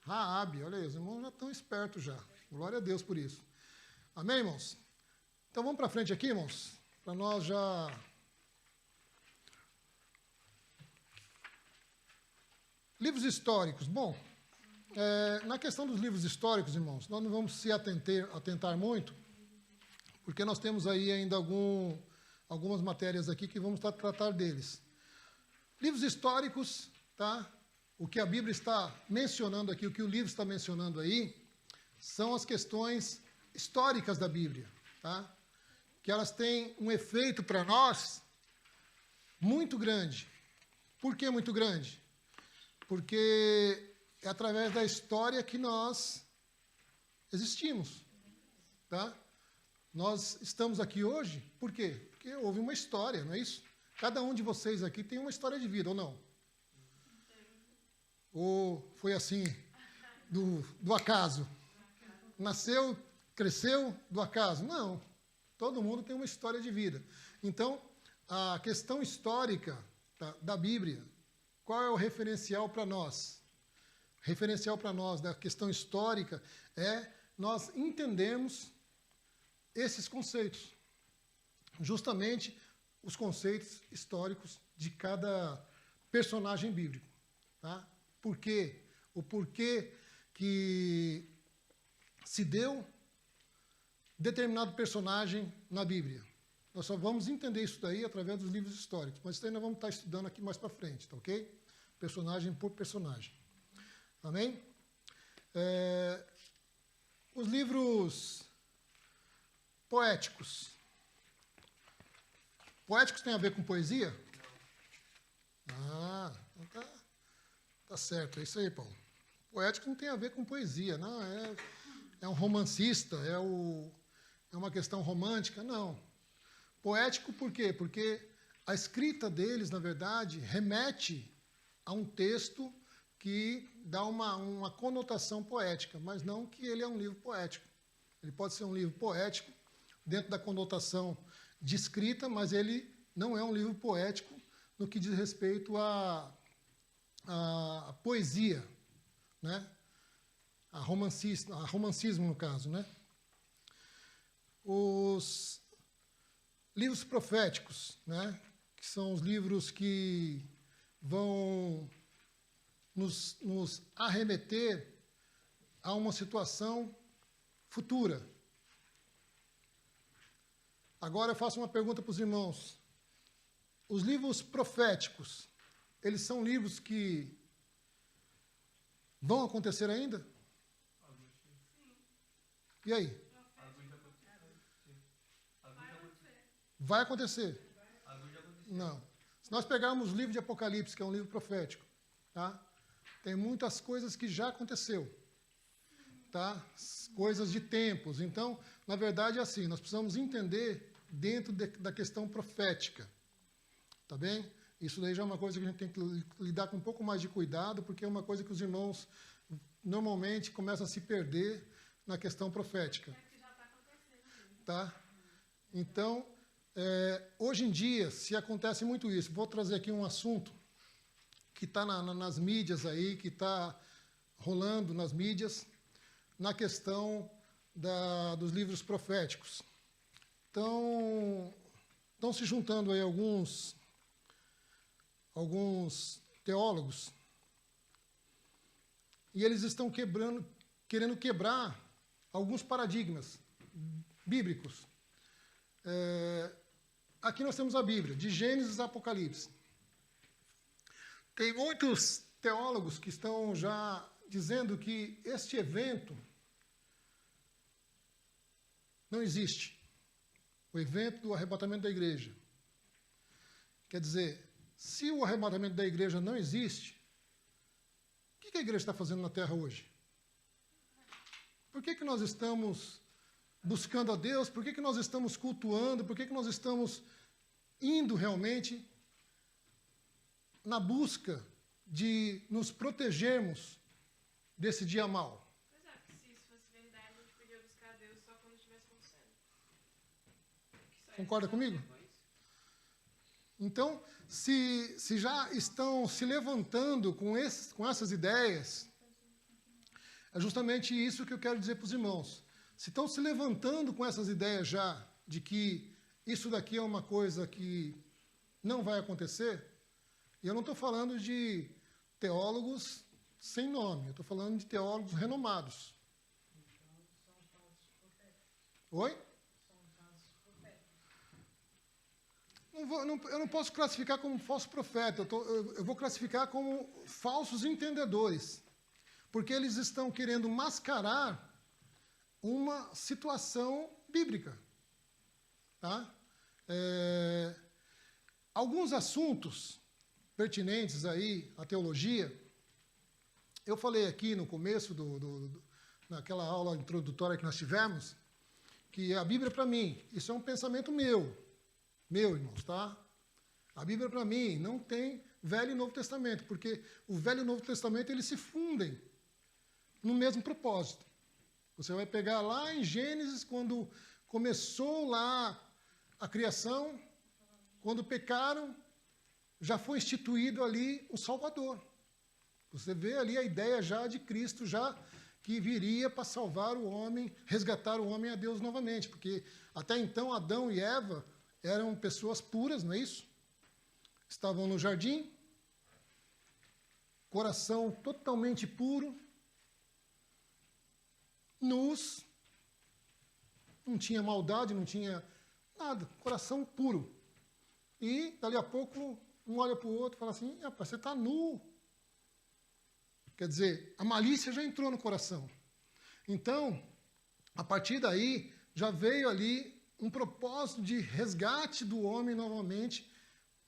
Raabe. Olha aí, os irmãos já estão espertos já. Glória a Deus por isso. Amém, irmãos? Então vamos para frente aqui, irmãos, para nós já... Livros históricos. Bom, na questão dos livros históricos, irmãos, nós não vamos se atentar muito, porque nós temos aí ainda algumas matérias aqui que vamos tratar deles. Livros históricos, tá? O que a Bíblia está mencionando aqui, o que o livro está mencionando aí, são as questões históricas da Bíblia, tá? Que elas têm um efeito para nós muito grande. Por que muito grande? Porque é através da história que nós existimos, tá? Nós estamos aqui hoje, por quê? Porque houve uma história, não é isso? Cada um de vocês aqui tem uma história de vida, ou não? Ou foi assim, do acaso? Nasceu, cresceu do acaso? Não. Todo mundo tem uma história de vida. Então, a questão histórica da Bíblia, qual é o referencial para nós? Referencial para nós da questão histórica é nós entendermos esses conceitos. Justamente os conceitos históricos de cada personagem bíblico. Tá? Por quê? O porquê que se deu determinado personagem na Bíblia. Nós só vamos entender isso daí através dos livros históricos, mas isso aí nós vamos estar estudando aqui mais para frente, tá ok? Personagem por personagem. Amém? Os livros poéticos. Poéticos tem a ver com poesia? Ah, então tá certo, é isso aí, Paulo. Poético não tem a ver com poesia, não, é um romancista, é uma questão romântica, não. Poético por quê? Porque a escrita deles, na verdade, remete a um texto que dá uma conotação poética, mas não que ele é um livro poético. Ele pode ser um livro poético dentro da conotação de escrita, mas ele não é um livro poético no que diz respeito à poesia, né? A romancismo, no caso, né? Os livros proféticos, né? Que são os livros que vão nos arremeter a uma situação futura. Agora eu faço uma pergunta para os irmãos. Os livros proféticos, eles são livros que vão acontecer ainda? E aí? Vai acontecer? Não. Se nós pegarmos o livro de Apocalipse, que é um livro profético, tá? Tem muitas coisas que já aconteceu, tá? Coisas de tempos. Então, na verdade, é assim, nós precisamos entender dentro da questão profética, tá bem? Isso daí já é uma coisa que a gente tem que lidar com um pouco mais de cuidado, porque é uma coisa que os irmãos normalmente começam a se perder na questão profética. Tá? Então, hoje em dia, se acontece muito isso, vou trazer aqui um assunto que está nas mídias aí, que está rolando nas mídias, na questão dos livros proféticos. Então, estão se juntando aí alguns teólogos, e eles estão querendo quebrar alguns paradigmas bíblicos. Aqui nós temos a Bíblia, de Gênesis a Apocalipse. Tem muitos teólogos que estão já dizendo que este evento não existe. O evento do arrebatamento da igreja. Quer dizer, se o arrebatamento da igreja não existe, o que a igreja está fazendo na terra hoje? Por que nós estamos buscando a Deus? Por que nós estamos cultuando? Por que nós estamos indo realmente na busca de nos protegermos desse dia mau? Pois é, porque se isso fosse verdade, a gente podia buscar Deus só quando estivesse com sede. Concorda comigo? Então, se já estão se levantando com essas ideias, é justamente isso que eu quero dizer para os irmãos. Se estão se levantando com essas ideias já, de que isso daqui é uma coisa que não vai acontecer, e eu não estou falando de teólogos sem nome, eu estou falando de teólogos renomados. Oi? Eu não posso classificar como falso profeta, eu vou classificar como falsos entendedores, porque eles estão querendo mascarar uma situação bíblica. Tá? Alguns assuntos pertinentes aí à teologia, eu falei aqui no começo, naquela aula introdutória que nós tivemos, que a Bíblia para mim, isso é um pensamento meu, irmãos, tá? A Bíblia para mim não tem Velho e Novo Testamento, porque o Velho e o Novo Testamento eles se fundem no mesmo propósito. Você vai pegar lá em Gênesis, quando começou lá a criação, quando pecaram, já foi instituído ali o Salvador. Você vê ali a ideia já de Cristo, já que viria para salvar o homem, resgatar o homem a Deus novamente, porque até então Adão e Eva eram pessoas puras, não é isso? Estavam no jardim, coração totalmente puro, nus, não tinha maldade, não tinha nada, coração puro. E, dali a pouco, um olha para o outro e fala assim, rapaz, você está nu. Quer dizer, a malícia já entrou no coração. Então, a partir daí, já veio ali um propósito de resgate do homem novamente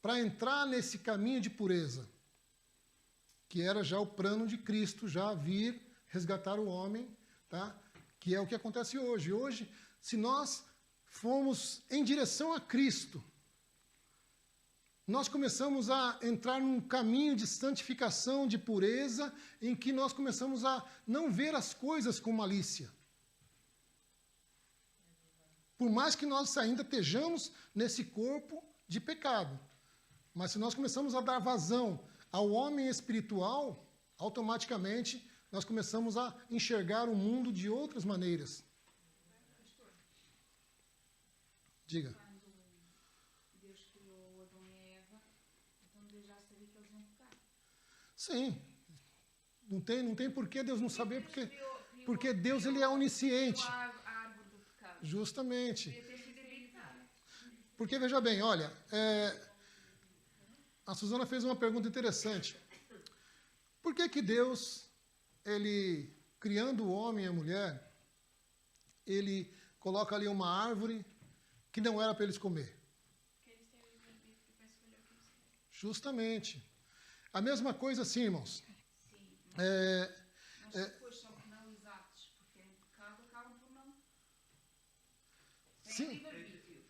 para entrar nesse caminho de pureza, que era já o plano de Cristo, já vir resgatar o homem, tá? Que é o que acontece hoje. Hoje, se nós formos em direção a Cristo, nós começamos a entrar num caminho de santificação, de pureza, em que nós começamos a não ver as coisas com malícia. Por mais que nós ainda estejamos nesse corpo de pecado. Mas se nós começamos a dar vazão ao homem espiritual, automaticamente nós começamos a enxergar o mundo de outras maneiras. Diga. Quando Deus criou Adão e Eva, então Deus já sabia que eles iam pecar. Sim. Não tem por que Deus não saber, porque Deus ele é onisciente. A árvore do pecado. Justamente. Devia ter sido evitado. Porque, veja bem, olha, a Suzana fez uma pergunta interessante. Por que Deus, ele, criando o homem e a mulher, ele coloca ali uma árvore que não era para eles comer? Porque eles têm o livre-arbítrio para escolher o que eles querem. Justamente. A mesma coisa assim, irmãos. Sim, mas depois são penalizados porque em pecado acabam por não. Têm Sim. livre-arbítrio,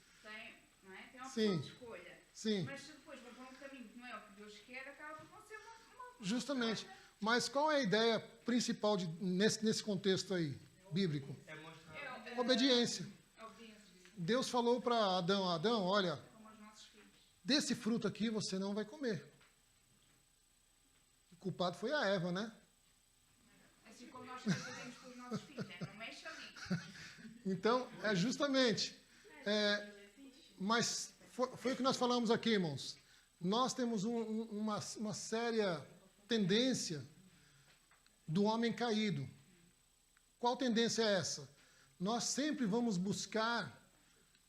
não é? Tem uma Sim. opção de escolha. Sim. Mas se depois vão por um caminho que não é o que Deus quer, acaba por não ser uma Justamente. Mas qual é a ideia principal nesse contexto aí, bíblico? É mostrar. Obediência. a obediência, Deus falou para Adão, Adão, olha, como os nossos filhos. desse fruto aqui você não vai comer. O culpado foi a Eva, né? Assim como nós fazemos com os nossos filhos, não mexe ali. Então, é justamente. Mas foi o que nós falamos aqui, irmãos. Nós temos uma séria tendência do homem caído. Qual tendência é essa? Nós sempre vamos buscar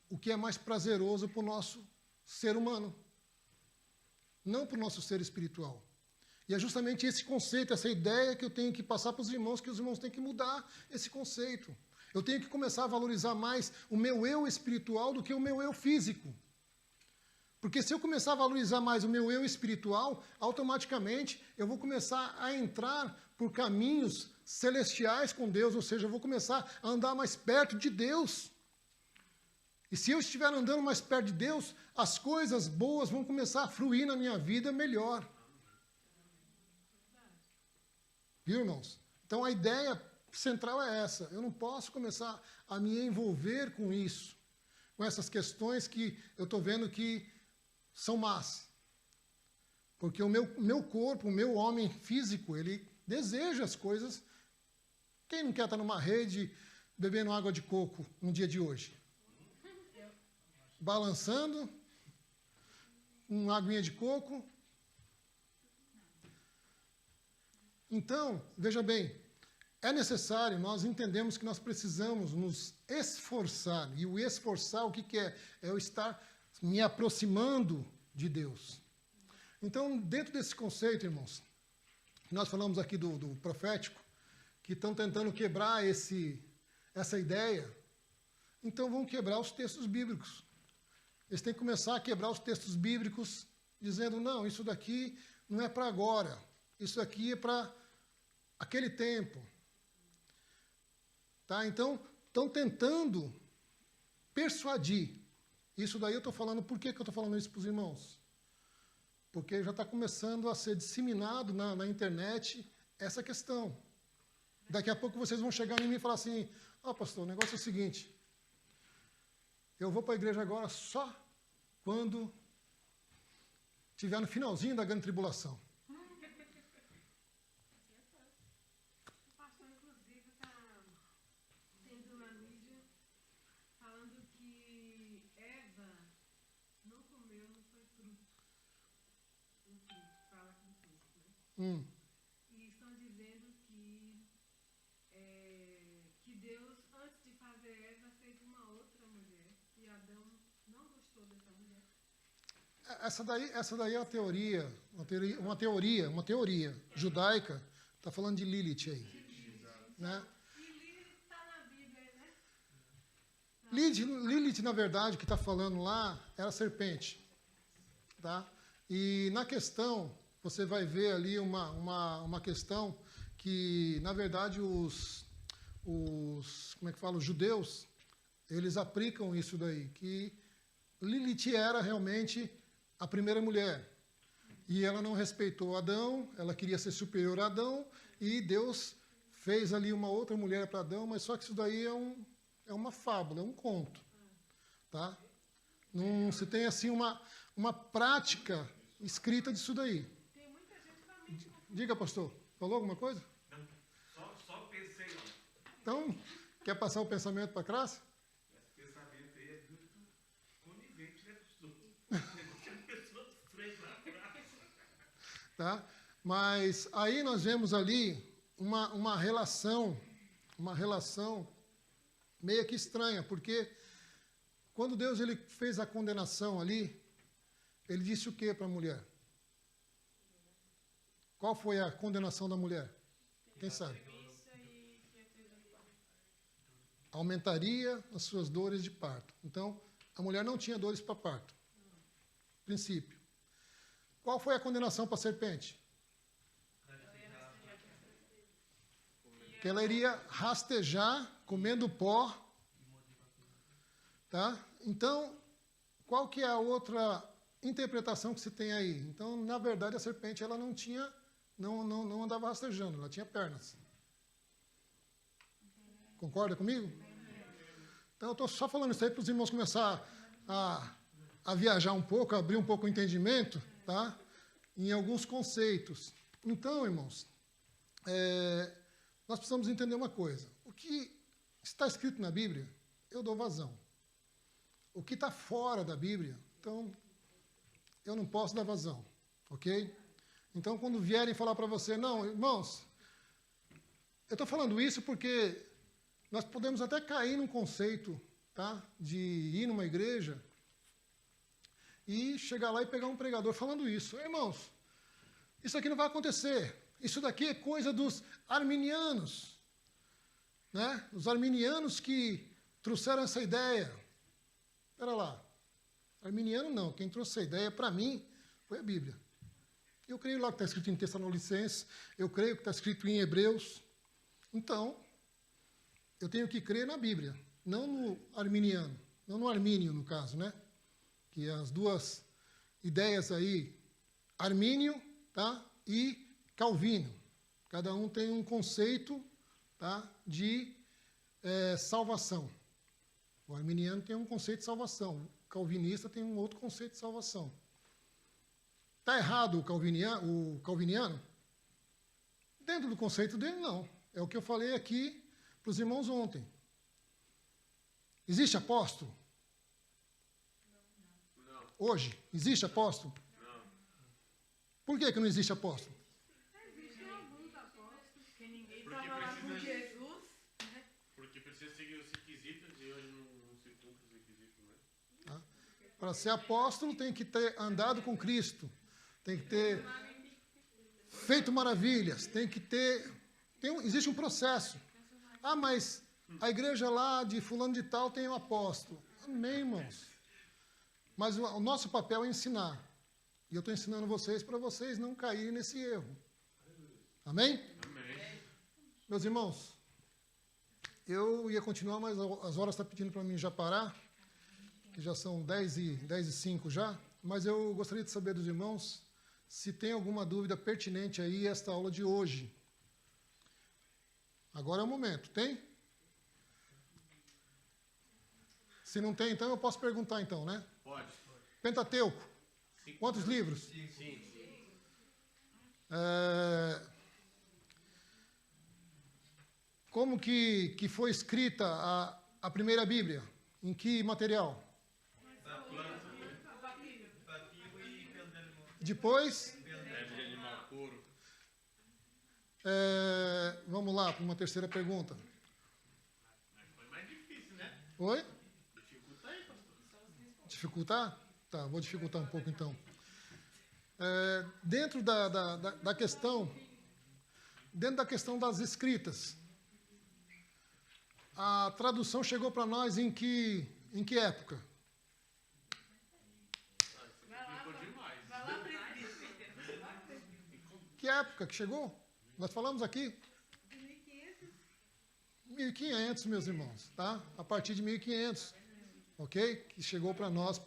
o que é mais prazeroso para o nosso ser humano, não para o nosso ser espiritual. E é justamente esse conceito, essa ideia que eu tenho que passar para os irmãos, que os irmãos têm que mudar esse conceito. Eu tenho que começar a valorizar mais o meu eu espiritual do que o meu eu físico. Porque se eu começar a valorizar mais o meu eu espiritual, automaticamente eu vou começar a entrar por caminhos celestiais com Deus, ou seja, eu vou começar a andar mais perto de Deus. E se eu estiver andando mais perto de Deus, as coisas boas vão começar a fluir na minha vida melhor. Viu, irmãos? Então a ideia central é essa. Eu não posso começar a me envolver com isso, com essas questões que eu estou vendo que são más. Porque o meu corpo, o meu homem físico, ele deseja as coisas. Quem não quer estar numa rede bebendo água de coco no dia de hoje? Balançando, uma aguinha de coco. Então, veja bem, é necessário, nós entendemos que nós precisamos nos esforçar. E o esforçar, o que que é? É eu estar me aproximando de Deus. Então, dentro desse conceito, irmãos, nós falamos aqui do profético, que estão tentando quebrar essa ideia, então vão quebrar os textos bíblicos. Eles têm que começar a quebrar os textos bíblicos, dizendo, não, isso daqui não é para agora, isso aqui é para aquele tempo. Tá? Então, estão tentando persuadir. Isso daí eu estou falando, por que eu estou falando isso para os irmãos? Porque já está começando a ser disseminado na internet essa questão. Daqui a pouco vocês vão chegar em mim e falar assim, pastor, o negócio é o seguinte, eu vou para a igreja agora só quando estiver no finalzinho da grande tribulação. O pastor, inclusive, está tendo na mídia falando que Eva não comeu, não foi fruto. Um fruto, fala com fruto, né? E estão dizendo que Deus, antes de fazer Eva, fez uma outra mulher. E Adão não gostou dessa mulher. Essa daí é uma teoria judaica, está falando de Lilith aí. Né? E Lilith está na Bíblia, né? Lilith, na verdade, que está falando lá, era a serpente. Tá? E na questão, você vai ver ali uma questão que, na verdade, como é que fala, os judeus, eles aplicam isso daí, que Lilith era realmente a primeira mulher. E ela não respeitou Adão, ela queria ser superior a Adão, e Deus fez ali uma outra mulher para Adão, mas só que isso daí é uma fábula, é um conto. Tá? Não se tem assim uma prática escrita disso daí. Tem muita gente também. Diga, pastor, falou alguma coisa? Não, só pensei. Então, quer passar o pensamento para a classe? Esse pensamento aí é muito conivente, né, pastor? Tá? Mas aí nós vemos ali uma relação meio que estranha, porque quando Deus ele fez a condenação ali, ele disse o que para a mulher? Qual foi a condenação da mulher? Quem sabe? Aumentaria as suas dores de parto. Então, a mulher não tinha dores para parto. Princípio. Qual foi a condenação para a serpente? Que ela iria rastejar, comendo pó. Tá? Então, qual que é a outra interpretação que se tem aí? Então, na verdade, a serpente ela não andava rastejando, ela tinha pernas. Concorda comigo? Então, eu estou só falando isso aí para os irmãos começar a viajar um pouco, a abrir um pouco o entendimento, tá? Em alguns conceitos. Então, irmãos, nós precisamos entender uma coisa. O que está escrito na Bíblia, eu dou vazão. O que está fora da Bíblia, então, eu não posso dar vazão, ok? Então, quando vierem falar para você, não, irmãos, eu estou falando isso porque nós podemos até cair num conceito, tá, de ir numa igreja e chegar lá e pegar um pregador falando isso. Irmãos, isso aqui não vai acontecer. Isso daqui é coisa dos arminianos, né? Os arminianos que trouxeram essa ideia. Espera lá. Arminiano não. Quem trouxe essa ideia para mim foi a Bíblia. Eu creio lá que está escrito em Tessalonicenses, eu creio que está escrito em Hebreus. Então, eu tenho que crer na Bíblia, não no arminiano, não no armínio, no caso, né? Que as duas ideias aí, Armínio, tá? E Calvino. Cada um tem um conceito, tá? De salvação. O arminiano tem um conceito de salvação, o calvinista tem um outro conceito de salvação. Está errado o calviniano? Dentro do conceito dele, não. É o que eu falei aqui para os irmãos ontem. Existe apóstolo? Não. Hoje, existe apóstolo? Não. Por que não existe apóstolo? Existem alguns apóstolos que ninguém Porque estava lá com precisa- Jesus. Porque precisa seguir os requisitos e hoje não se cumpre os requisitos, né? Para ser apóstolo, tem que ter andado com Cristo. Tem que ter feito maravilhas. Tem que ter... existe um processo. Ah, mas a igreja lá de fulano de tal tem um apóstolo. Amém, irmãos. Mas o nosso papel é ensinar. E eu estou ensinando vocês para vocês não caírem nesse erro. Amém? Amém. Meus irmãos, eu ia continuar, mas as horas estão pedindo para mim já parar, que já são 10h05 já, mas eu gostaria de saber dos irmãos se tem alguma dúvida pertinente aí a esta aula de hoje. Agora é o momento, tem? Se não tem, então eu posso perguntar então, né? Pode. Pentateuco, quantos livros? Sim. Como que foi escrita a primeira Bíblia? Em que material? Depois, Pele de animal couro. vamos lá para uma terceira pergunta. Mas foi mais difícil, né? Oi? Dificulta aí, pastor. Dificultar? Tá, vou dificultar um pouco então. Dentro da questão das escritas, a tradução chegou para nós em que época? Ficou demais. Que época que chegou? Nós falamos aqui. 1500, meus irmãos, tá? A partir de 1500, ok? Que chegou para nós,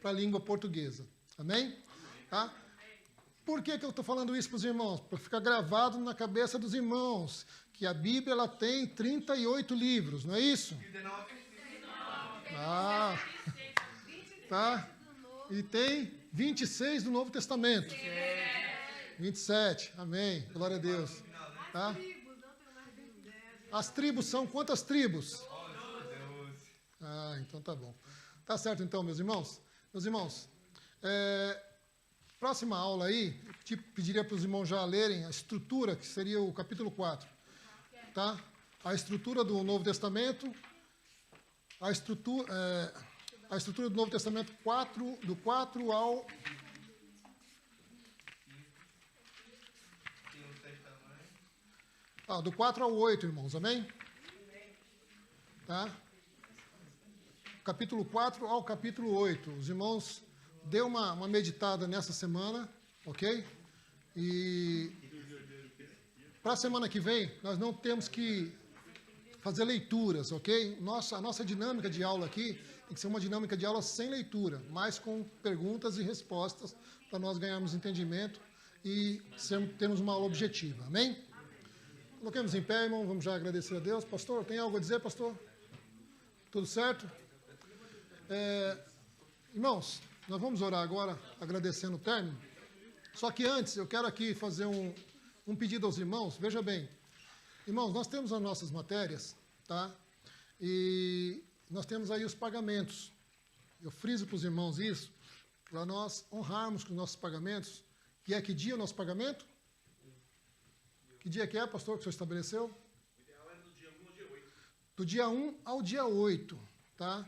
para a língua portuguesa. Amém? Tá? Por que eu estou falando isso para os irmãos? Para ficar gravado na cabeça dos irmãos, que a Bíblia ela tem 38 livros, não é isso? Ah, tá? E tem 26 do Novo Testamento. 27, amém, glória a Deus. Tá? As tribos são quantas tribos? Ah, então tá bom. Tá certo então, meus irmãos? Meus irmãos, próxima aula aí, pediria para os irmãos já lerem a estrutura, que seria o capítulo 4. Tá? A estrutura do Novo Testamento, a estrutura do Novo Testamento do 4 ao... do 4 ao 8, irmãos, amém? Tá? Capítulo 4 ao capítulo 8. Os irmãos, dê uma meditada nessa semana, ok? E para a semana que vem, nós não temos que fazer leituras, ok? A nossa dinâmica de aula aqui tem que ser uma dinâmica de aula sem leitura, mas com perguntas e respostas, para nós ganharmos entendimento e termos uma aula objetiva, amém? Coloquemos em pé, irmão, vamos já agradecer a Deus. Pastor, tem algo a dizer, pastor? Tudo certo? Irmãos, nós vamos orar agora, agradecendo o término. Só que antes, eu quero aqui fazer um pedido aos irmãos. Veja bem, irmãos, nós temos as nossas matérias, tá? E nós temos aí os pagamentos. Eu friso para os irmãos isso, para nós honrarmos com os nossos pagamentos. E é que dia o nosso pagamento? Que dia que é, pastor, que o senhor estabeleceu? O ideal é do dia 1 ao dia 8. Do dia 1 ao dia 8, tá?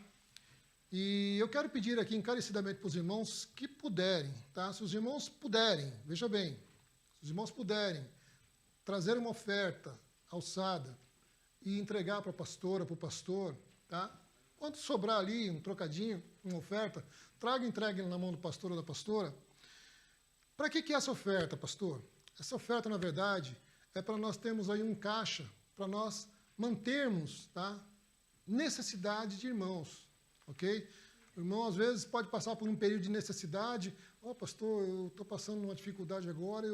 E eu quero pedir aqui encarecidamente para os irmãos que puderem, tá? Se os irmãos puderem, veja bem, se os irmãos puderem trazer uma oferta alçada e entregar para a pastora, para o pastor, tá? Quando sobrar ali um trocadinho, uma oferta, entregue na mão do pastor ou da pastora. Para que é essa oferta, pastor? Essa oferta, na verdade, é para nós termos aí um caixa, para nós mantermos, tá? Necessidade de irmãos, ok? O irmão, às vezes, pode passar por um período de necessidade. Pastor, eu estou passando uma dificuldade agora.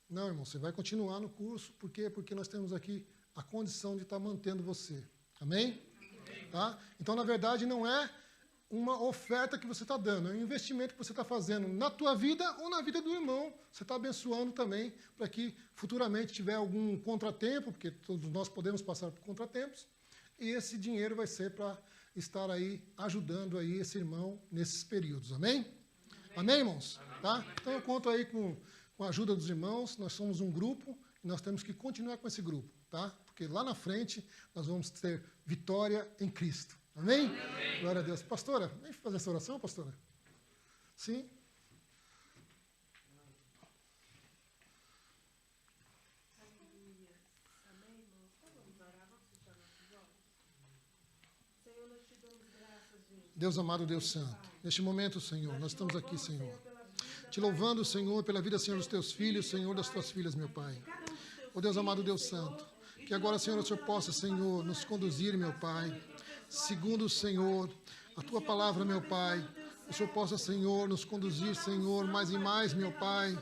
Não, irmão, você vai continuar no curso. Por quê? Porque nós temos aqui a condição de estar mantendo você. Amém? Tá? Então, na verdade, não é uma oferta que você está dando, é um investimento que você está fazendo na tua vida ou na vida do irmão. Você está abençoando também para que futuramente tiver algum contratempo, porque todos nós podemos passar por contratempos, e esse dinheiro vai ser para estar aí ajudando aí esse irmão nesses períodos. Amém? Amém, irmãos? Tá? Então eu conto aí com a ajuda dos irmãos. Nós somos um grupo e nós temos que continuar com esse grupo, tá? Porque lá na frente nós vamos ter vitória em Cristo. Amém? Amém. Glória a Deus. Pastora, vem fazer essa oração, pastora? Sim? Aleluia. Amém, irmãos? Então vamos orar, vamos fechar nossos olhos. Senhor, nós te damos graças, gente. Deus amado, Deus santo, neste momento, Senhor, nós estamos aqui, Senhor, te louvando, Senhor, pela vida, Senhor, dos teus filhos, Senhor, das tuas filhas, meu Pai. Ó Deus amado, Deus santo, que agora, Senhor, o Senhor possa, Senhor, nos conduzir, meu Pai, segundo, Senhor, a tua palavra, meu Pai. O Senhor possa, Senhor, nos conduzir, Senhor, mais e mais, meu Pai,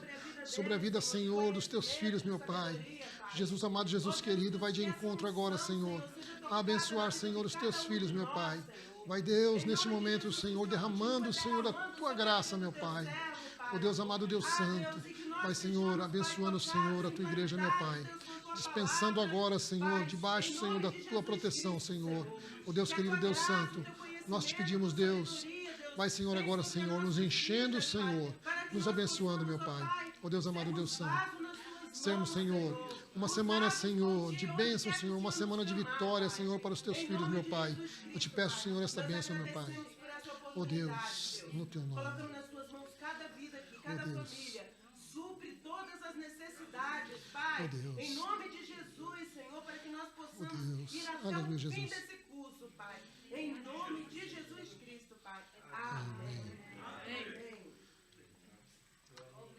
sobre a vida, Senhor, dos teus filhos, meu Pai. Jesus amado, Jesus querido, vai de encontro agora, Senhor, a abençoar, Senhor, os teus filhos, meu Pai. Vai, Deus, neste momento, Senhor, derramando, Senhor, a tua graça, meu Pai. Ó Deus amado, Deus santo, vai, Senhor, abençoando, Senhor, a tua igreja, meu Pai. Dispensando agora, Senhor, debaixo, Senhor, da tua proteção, Senhor. Ó Deus querido, Deus santo, nós te pedimos, Deus, vai, Senhor, agora, Senhor, nos enchendo, Senhor, nos abençoando, meu Pai. Ó Deus amado, Deus santo, sermos, Senhor, uma semana, Senhor, de bênção, Senhor, uma semana de vitória, Senhor, para os teus filhos, meu Pai. Eu te peço, Senhor, esta bênção, meu Pai. Ó Deus, no teu nome. Colocamos nas tuas mãos cada vida aqui, cada família. Supre todas as necessidades, Pai. Ó Deus. Em nome de Jesus, Senhor, para que nós possamos Deus. ir até Aleluia, o fim Jesus. desse curso, Pai. Em nome de Jesus Cristo, Pai. Amém. Amém.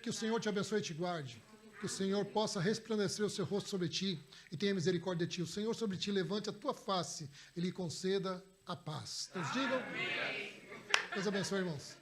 Que o Senhor te abençoe e te guarde. Que o Senhor possa resplandecer o seu rosto sobre ti e tenha misericórdia de ti. O Senhor sobre ti levante a tua face e lhe conceda a paz. Todos digam. Deus abençoe, irmãos.